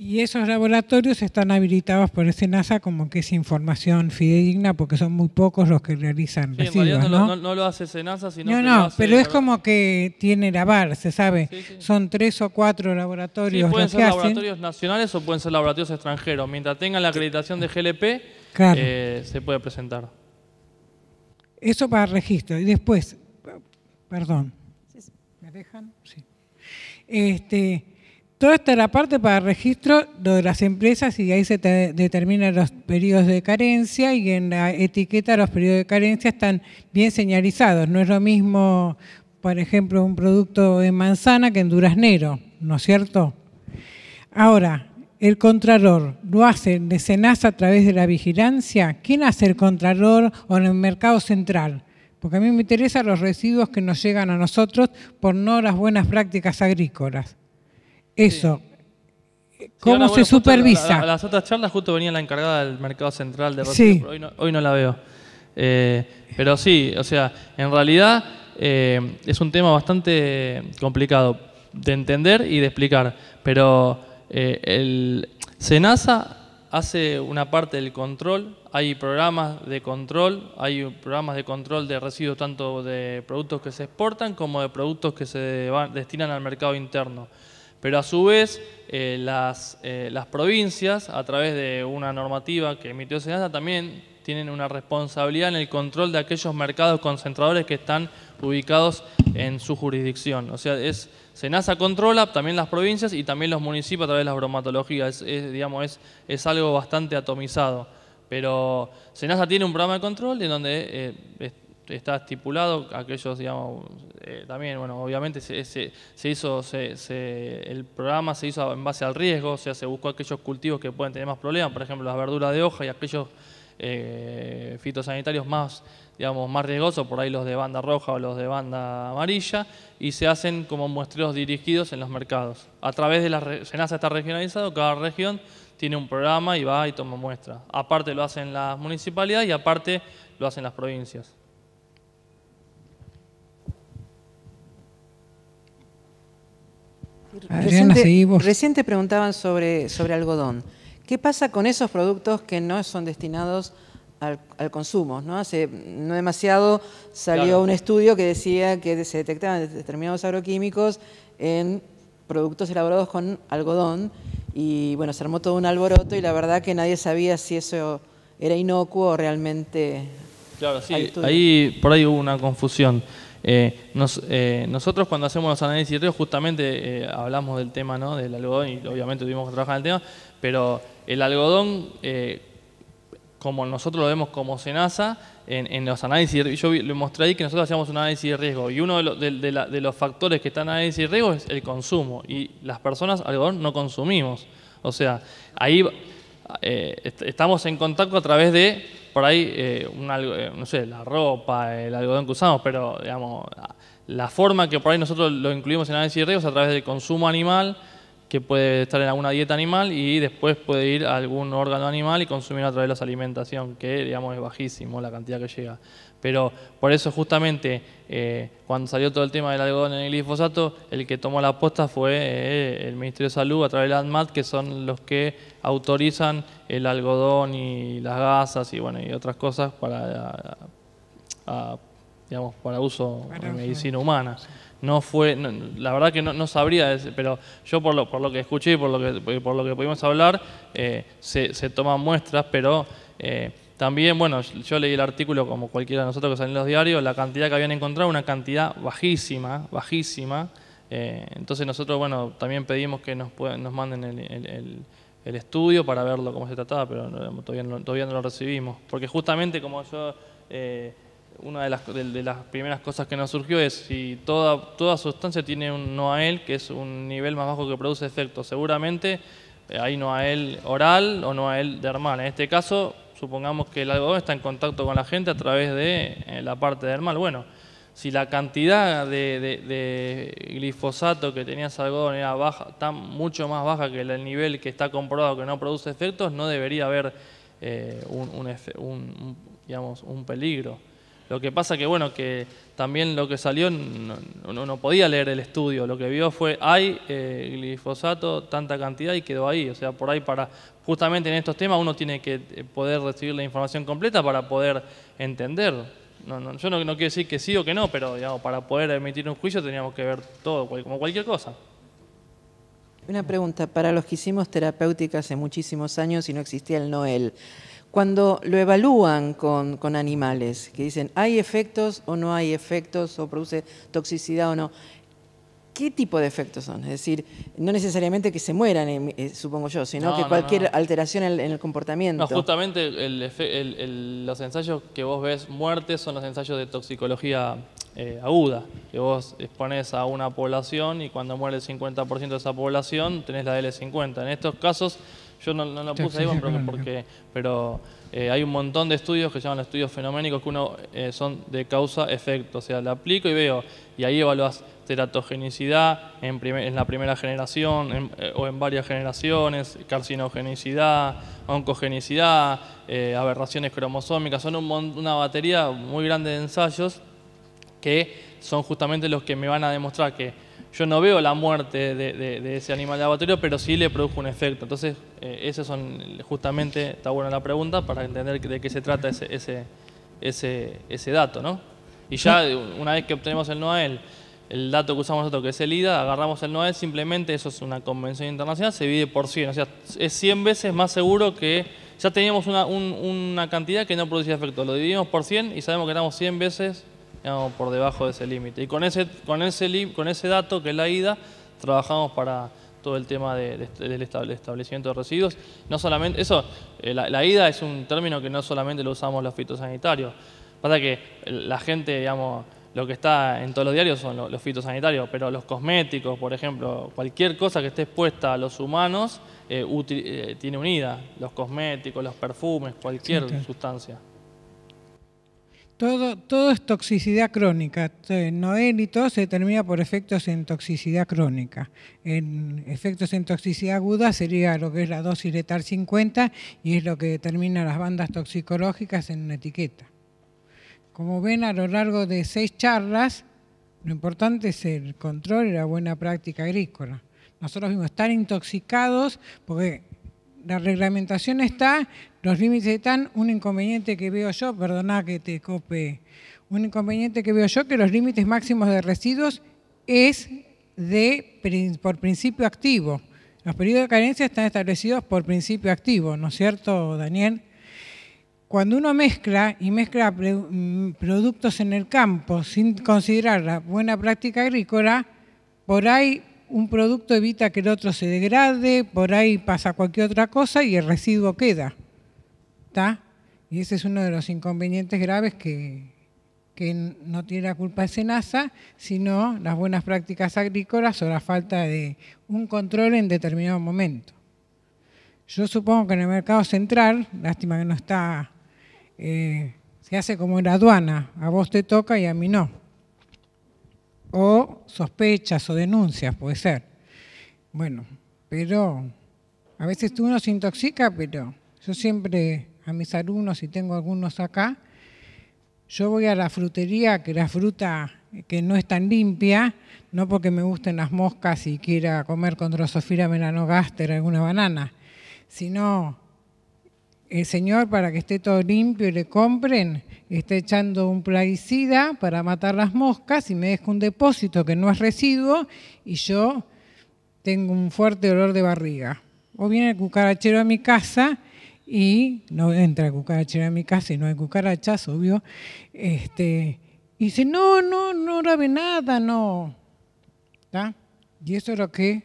Y esos laboratorios están habilitados por SENASA como que es información fidedigna porque son muy pocos los que realizan Sí, residuos, en realidad ¿no? no lo hace SENASA, sino No, que lo no, hace... pero es como que tiene la VAR, se sabe. Sí, sí. Son 3 o 4 Sí, laboratorios pueden los ser que hacen. laboratorios nacionales o pueden ser laboratorios extranjeros. Mientras tengan la acreditación de GLP, Claro. se puede presentar. Eso para registro. Y después, perdón, ¿me dejan? Sí. Toda esta la parte para registro lo de las empresas y ahí se determinan los periodos de carencia y en la etiqueta los periodos de carencia están bien señalizados. No es lo mismo, por ejemplo, un producto en manzana que en duraznero, ¿no es cierto? Ahora, el Contralor lo hace de SENASA a través de la vigilancia. ¿Quién hace el Contralor o en el mercado central? Porque a mí me interesan los residuos que nos llegan a nosotros por no las buenas prácticas agrícolas. Eso, ¿cómo se supervisa? A las otras charlas justo venía la encargada del mercado central de residuos, Sí. pero hoy no la veo. Pero sí, o sea, en realidad es un tema bastante complicado de entender y de explicar. Pero el SENASA hace una parte del control, hay programas de control, de residuos tanto de productos que se exportan como de productos que se destinan al mercado interno. Pero a su vez, las provincias, a través de una normativa que emitió SENASA, también tienen una responsabilidad en el control de aquellos mercados concentradores que están ubicados en su jurisdicción. O sea, SENASA controla también las provincias y también los municipios a través de las bromatologías. Es algo bastante atomizado. Pero SENASA tiene un programa de control en donde está estipulado aquellos, digamos, también, bueno, obviamente el programa se hizo en base al riesgo, o sea, se buscó aquellos cultivos que pueden tener más problemas, por ejemplo, las verduras de hoja y aquellos fitosanitarios más, digamos, más riesgosos, por ahí los de banda roja o los de banda amarilla, y se hacen como muestreos dirigidos en los mercados. A través de SENASA está regionalizado, cada región tiene un programa y va y toma muestra. Aparte lo hacen las municipalidades y aparte lo hacen las provincias. Adriana, seguimos. Recién te preguntaban sobre algodón. ¿Qué pasa con esos productos que no son destinados al consumo, ¿no? Hace no demasiado salió un estudio que decía que se detectaban determinados agroquímicos en productos elaborados con algodón y bueno, se armó todo un alboroto y la verdad que nadie sabía si eso era inocuo o realmente... Claro, sí, por ahí hubo una confusión. Nosotros cuando hacemos los análisis de riesgo justamente hablamos del tema, ¿no?, del algodón y obviamente tuvimos que trabajar en el tema, pero el algodón, como nosotros lo vemos como SENASA, en los análisis, yo le mostré ahí que nosotros hacíamos un análisis de riesgo y uno de los factores que está en análisis de riesgo es el consumo y las personas algodón no consumimos. O sea, ahí estamos en contacto a través de, por ahí, no sé, la ropa, el algodón que usamos, pero digamos, la forma que por ahí nosotros lo incluimos en análisis de riesgo es a través del consumo animal, que puede estar en alguna dieta animal y después puede ir a algún órgano animal y consumir a través de la alimentación, que digamos es bajísimo la cantidad que llega. Pero por eso justamente cuando salió todo el tema del algodón en el glifosato, el que tomó la posta fue el Ministerio de Salud a través del ANMAT, que son los que autorizan el algodón y las gasas y bueno y otras cosas para uso en medicina humana. La verdad que no sabría, pero yo por lo que escuché y por lo que pudimos hablar, se toman muestras, pero también, bueno, yo leí el artículo como cualquiera de nosotros que salen en los diarios, la cantidad que habían encontrado, una cantidad bajísima. Entonces nosotros, bueno, también pedimos que nos manden el estudio para verlo cómo se trataba, pero todavía no lo recibimos. Porque justamente como yo... una de las primeras cosas que nos surgió es si toda sustancia tiene un NOAEL, que es un nivel más bajo que produce efectos. Seguramente hay NOAEL oral o NOAEL dermal. En este caso, supongamos que el algodón está en contacto con la gente a través de la parte dermal. Bueno, si la cantidad de glifosato que tenía ese algodón era baja, está mucho más baja que el nivel que está comprobado que no produce efectos, no debería haber un peligro. Lo que pasa que, bueno, que también lo que salió, no podía leer el estudio. Lo que vio fue, hay glifosato, tanta cantidad, y quedó ahí. O sea, por ahí justamente en estos temas uno tiene que poder recibir la información completa para poder entender. Yo no quiero decir que sí o que no, pero digamos, para poder emitir un juicio teníamos que ver todo, como cualquier cosa. Una pregunta, para los que hicimos terapéutica hace muchísimos años y no existía el Noel, cuando lo evalúan con animales, que dicen, ¿hay efectos o no hay efectos, o produce toxicidad o no? ¿Qué tipo de efectos son? Es decir, no necesariamente que se mueran, supongo yo, sino que cualquier alteración en el comportamiento. No, justamente los ensayos que vos ves muertes son los ensayos de toxicología aguda, que vos exponés a una población y cuando muere el 50% de esa población tenés la L50. En estos casos, yo no lo puse ahí pero hay un montón de estudios que se llaman estudios fenoménicos que son de causa-efecto. O sea, le aplico y veo, y ahí evaluás teratogenicidad en la primera generación o en varias generaciones, carcinogenicidad, oncogenicidad, aberraciones cromosómicas. Son una batería muy grande de ensayos que son justamente los que me van a demostrar que yo no veo la muerte de ese animal de laboratorio, pero sí le produjo un efecto. Entonces, esos son justamente, está buena la pregunta, para entender de qué se trata ese dato, ¿no? Y ya una vez que obtenemos el NOAEL, el dato que usamos nosotros, que es el IDA, agarramos el NOAEL, simplemente, eso es una convención internacional, se divide por 100. O sea, es 100 veces más seguro que... Ya teníamos una cantidad que no producía efecto. Lo dividimos por 100 y sabemos que estamos 100 veces, digamos, por debajo de ese límite. Y con ese dato, que es la IDA, trabajamos para todo el tema del establecimiento de residuos. No solamente eso, la IDA es un término que no solamente lo usamos los fitosanitarios. Pasa que la gente, digamos, lo que está en todos los diarios son los fitosanitarios, pero los cosméticos, por ejemplo, cualquier cosa que esté expuesta a los humanos tiene un IDA. Los cosméticos, los perfumes, cualquier sustancia. Todo es toxicidad crónica. Noel y todo se determina por efectos en toxicidad crónica. En efectos en toxicidad aguda sería lo que es la dosis letal 50 y es lo que determina las bandas toxicológicas en una etiqueta. Como ven, a lo largo de 6 charlas, lo importante es el control y la buena práctica agrícola. Nosotros vimos estar intoxicados porque la reglamentación está, los límites están. Un inconveniente que veo yo, perdoná que te cope, un inconveniente que veo yo, que los límites máximos de residuos es por principio activo. Los periodos de carencia están establecidos por principio activo, ¿no es cierto, Daniel? Cuando uno mezcla productos en el campo sin considerar la buena práctica agrícola, por ahí un producto evita que el otro se degrade, por ahí pasa cualquier otra cosa y el residuo queda. ¿Está? Y ese es uno de los inconvenientes graves que no tiene la culpa de SENASA, sino las buenas prácticas agrícolas o la falta de un control en determinado momento. Yo supongo que en el mercado central, lástima que no está, se hace como en la aduana, a vos te toca y a mí no. O sospechas o denuncias, puede ser. Bueno, pero a veces uno se intoxica, pero yo siempre a mis alumnos, y tengo algunos acá, yo voy a la frutería, que la fruta que no es tan limpia, no porque me gusten las moscas y quiera comer con Drosophila melanogaster alguna banana, sino el señor, para que esté todo limpio y le compren, está echando un plaguicida para matar las moscas y me deja un depósito que no es residuo y yo tengo un fuerte olor de barriga. O viene el cucarachero a mi casa y no entra el cucarachero a mi casa y no hay cucarachas, obvio. Y dice, no grave nada, no. ¿Está? Y eso es lo que,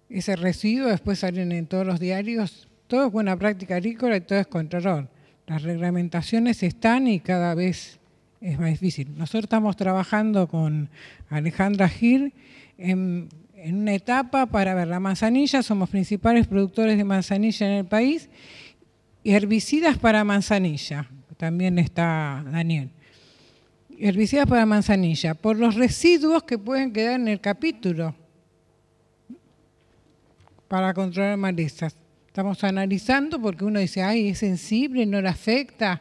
ese residuo después salen en todos los diarios. Todo es buena práctica agrícola y todo es control. Las reglamentaciones están y cada vez es más difícil. Nosotros estamos trabajando con Alejandra Gil en una etapa para ver la manzanilla. Somos principales productores de manzanilla en el país. Y herbicidas para manzanilla. También está Daniel. Herbicidas para manzanilla. Por los residuos que pueden quedar en el capítulo para controlar malezas. Estamos analizando porque uno dice, ay, es sensible, no le afecta.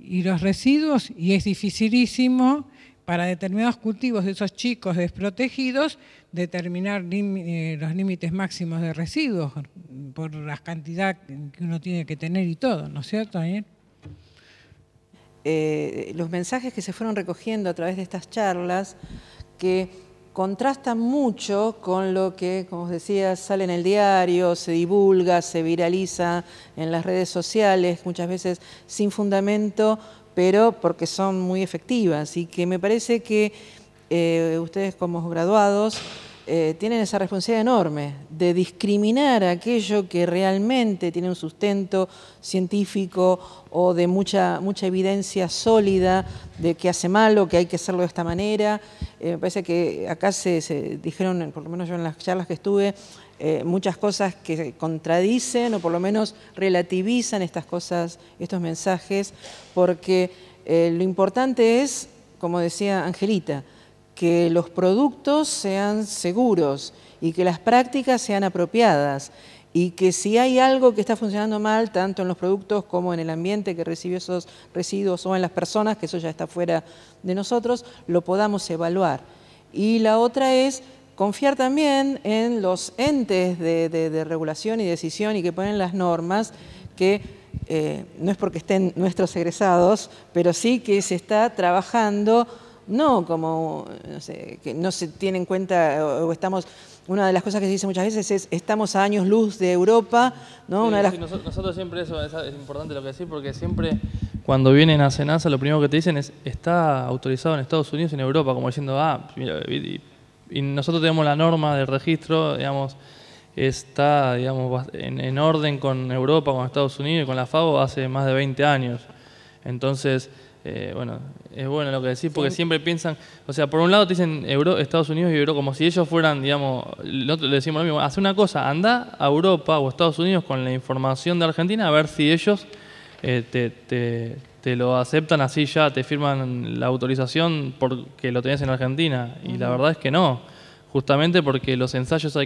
y los residuos, y es dificilísimo para determinados cultivos de esos chicos desprotegidos determinar los límites máximos de residuos por la cantidad que uno tiene que tener y todo, ¿no es cierto, Daniel? Los mensajes que se fueron recogiendo a través de estas charlas que contrastan mucho con lo que, como os decía, sale en el diario, se divulga, se viraliza en las redes sociales, muchas veces sin fundamento, pero porque son muy efectivas, y que me parece que ustedes como graduados tienen esa responsabilidad enorme de discriminar aquello que realmente tiene un sustento científico o de mucha evidencia sólida de que hace mal o que hay que hacerlo de esta manera. Me parece que acá se dijeron, por lo menos yo en las charlas que estuve, muchas cosas que contradicen o por lo menos relativizan estas cosas, estos mensajes, porque lo importante es, como decía Angelita, que los productos sean seguros y que las prácticas sean apropiadas, y que si hay algo que está funcionando mal, tanto en los productos como en el ambiente que recibe esos residuos o en las personas, que eso ya está fuera de nosotros, lo podamos evaluar. Y la otra es confiar también en los entes de regulación y decisión y que ponen las normas, que no es porque estén nuestros egresados, pero sí que se está trabajando, no como, no sé, que no se tiene en cuenta o estamos... Una de las cosas que se dice muchas veces es estamos a años luz de Europa, ¿no? Sí, nosotros siempre eso es importante lo que decís, porque siempre cuando vienen a SENASA lo primero que te dicen es está autorizado en Estados Unidos y en Europa, como diciendo, mira, y nosotros tenemos la norma de registro, digamos, está, digamos, en orden con Europa, con Estados Unidos y con la FAO hace más de 20 años. Entonces, bueno, es bueno lo que decís, porque siempre piensan, o sea, por un lado te dicen Estados Unidos y Europa, como si ellos fueran, digamos, nosotros le decimos lo mismo, hace una cosa, anda a Europa o Estados Unidos con la información de Argentina a ver si ellos te lo aceptan, así ya te firman la autorización porque lo tenés en Argentina, y la verdad es que no. Justamente porque los ensayos,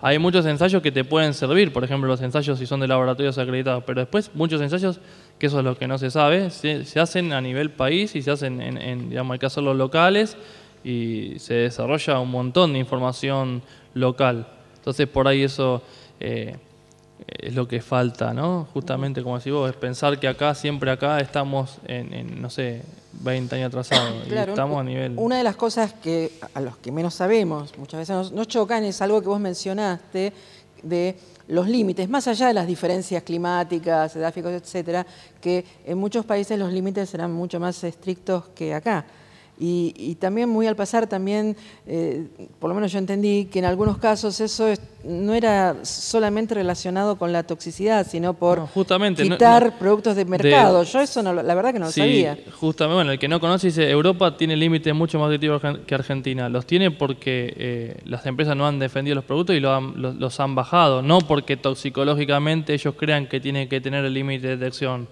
hay muchos ensayos que te pueden servir, por ejemplo, los ensayos si son de laboratorios acreditados, pero después muchos ensayos, que eso es lo que no se sabe, se hacen a nivel país y se hacen digamos, hay que hacerlos locales y se desarrolla un montón de información local. Entonces, por ahí eso es lo que falta, ¿no? Justamente, como decís vos, es pensar que acá, siempre acá, estamos no sé, 20 años atrasados. Claro, y estamos a nivel... Una de las cosas que a los que menos sabemos, muchas veces nos chocan, es algo que vos mencionaste, de los límites, más allá de las diferencias climáticas, edáficos, etcétera, que en muchos países los límites serán mucho más estrictos que acá. Y también muy al pasar, también, por lo menos yo entendí que en algunos casos eso no era solamente relacionado con la toxicidad, sino por quitar productos de mercado. Yo eso la verdad que no lo sabía. Justamente, bueno, el que no conoce dice, Europa tiene límites mucho más restrictivos que Argentina. Los tiene porque las empresas no han defendido los productos y los han bajado, no porque toxicológicamente ellos crean que tienen que tener el límite de detección.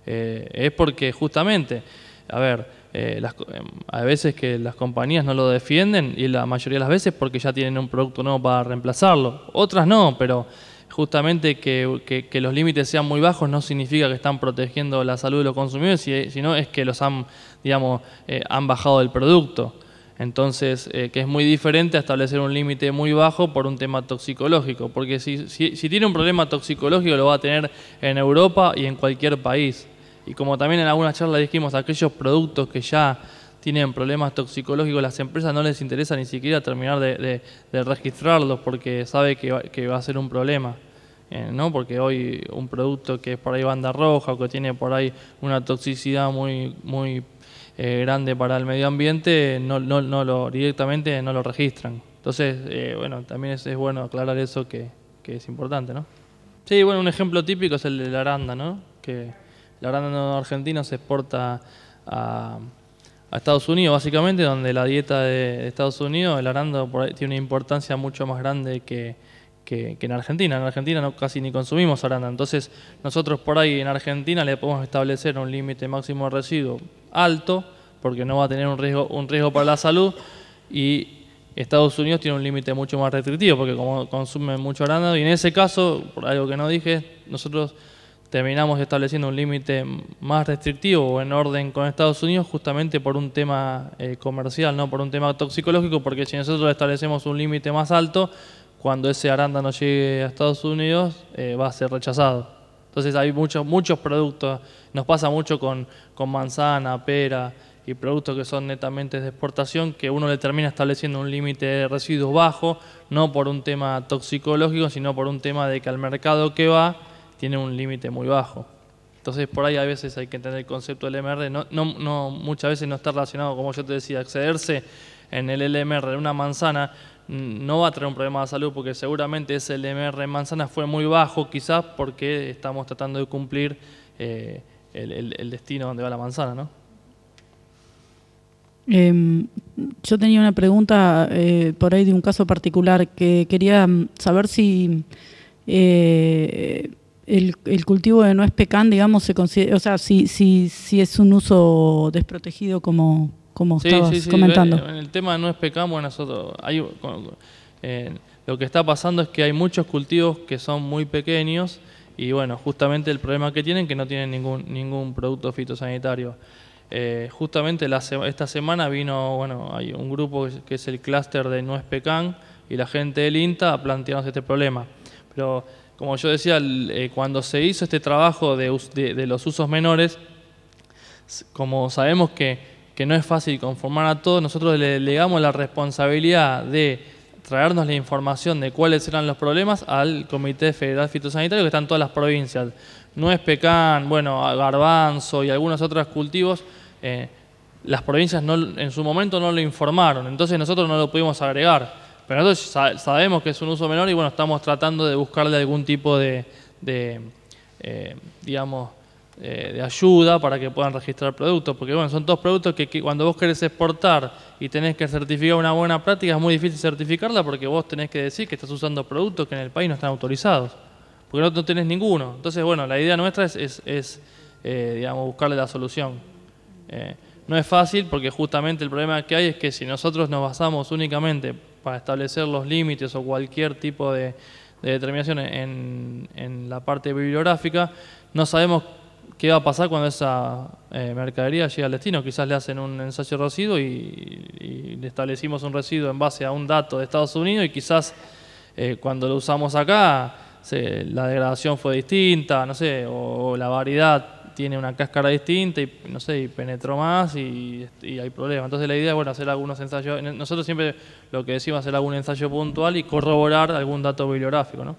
Es porque justamente, a ver, hay veces que las compañías no lo defienden, y la mayoría de las veces porque ya tienen un producto nuevo para reemplazarlo. Otras no, pero justamente que los límites sean muy bajos no significa que están protegiendo la salud de los consumidores, sino es que los han, digamos, han bajado el producto. Entonces, que es muy diferente a establecer un límite muy bajo por un tema toxicológico, porque si tiene un problema toxicológico lo va a tener en Europa y en cualquier país. Y como también en alguna charla dijimos, aquellos productos que ya tienen problemas toxicológicos, las empresas no les interesa ni siquiera terminar de registrarlos porque sabe que va a ser un problema, ¿no? Porque hoy un producto que es por ahí banda roja o que tiene por ahí una toxicidad muy grande para el medio ambiente, directamente no lo registran. Entonces, bueno, también es bueno aclarar eso que es importante, ¿no? Sí, bueno, un ejemplo típico es el de la aranda, ¿no? Que el arándano argentino se exporta a Estados Unidos, básicamente, donde la dieta de Estados Unidos, el arándano por ahí tiene una importancia mucho más grande que en Argentina. En Argentina casi ni consumimos arándano. Entonces, nosotros por ahí en Argentina le podemos establecer un límite máximo de residuo alto, porque no va a tener un riesgo para la salud, y Estados Unidos tiene un límite mucho más restrictivo, porque como consume mucho arándano, y en ese caso, por algo que no dije, nosotros terminamos estableciendo un límite más restrictivo o en orden con Estados Unidos justamente por un tema comercial, no por un tema toxicológico, porque si nosotros establecemos un límite más alto, cuando ese arándano llegue a Estados Unidos va a ser rechazado. Entonces hay muchos productos, nos pasa mucho con manzana, pera y productos que son netamente de exportación, que uno le termina estableciendo un límite de residuos bajo, no por un tema toxicológico, sino por un tema de que al mercado que va tiene un límite muy bajo. Entonces por ahí a veces hay que entender el concepto del LMR, muchas veces no está relacionado, como yo te decía, excederse en el LMR de una manzana no va a traer un problema de salud, porque seguramente ese LMR en manzana fue muy bajo, quizás porque estamos tratando de cumplir el destino donde va la manzana, ¿no? Yo tenía una pregunta por ahí de un caso particular que quería saber si el cultivo de nuez pecan, digamos, se considera, o sea, si es un uso desprotegido como estabas comentando. En el tema de nuez pecan, bueno, lo que está pasando es que hay muchos cultivos que son muy pequeños y bueno, justamente el problema que tienen es que no tienen ningún producto fitosanitario. Justamente esta semana vino, bueno, hay un grupo que es el clúster de nuez pecan y la gente del INTA a plantearnos este problema. Pero como yo decía, cuando se hizo este trabajo de los usos menores, como sabemos que no es fácil conformar a todos, nosotros le delegamos la responsabilidad de traernos la información de cuáles eran los problemas al Comité Federal Fitosanitario, que está en todas las provincias. Nuez pecan, bueno, garbanzo y algunos otros cultivos, las provincias en su momento no lo informaron, entonces nosotros no lo pudimos agregar. Pero nosotros sabemos que es un uso menor y bueno, estamos tratando de buscarle algún tipo de ayuda para que puedan registrar productos, porque bueno, son todos productos que cuando vos querés exportar y tenés que certificar una buena práctica es muy difícil certificarla porque vos tenés que decir que estás usando productos que en el país no están autorizados, porque no tenés ninguno. Entonces bueno, la idea nuestra es buscarle la solución. No es fácil porque justamente el problema que hay es que si nosotros nos basamos únicamente para establecer los límites o cualquier tipo de determinación en la parte bibliográfica, no sabemos qué va a pasar cuando esa mercadería llega al destino. Quizás le hacen un ensayo de residuo y le establecimos un residuo en base a un dato de Estados Unidos y quizás cuando lo usamos acá la degradación fue distinta, no sé, o la variedad tiene una cáscara distinta y no sé, y penetró más y hay problemas. Entonces la idea es bueno, hacer algunos ensayos. Nosotros siempre lo que decimos es hacer algún ensayo puntual y corroborar algún dato bibliográfico, ¿no?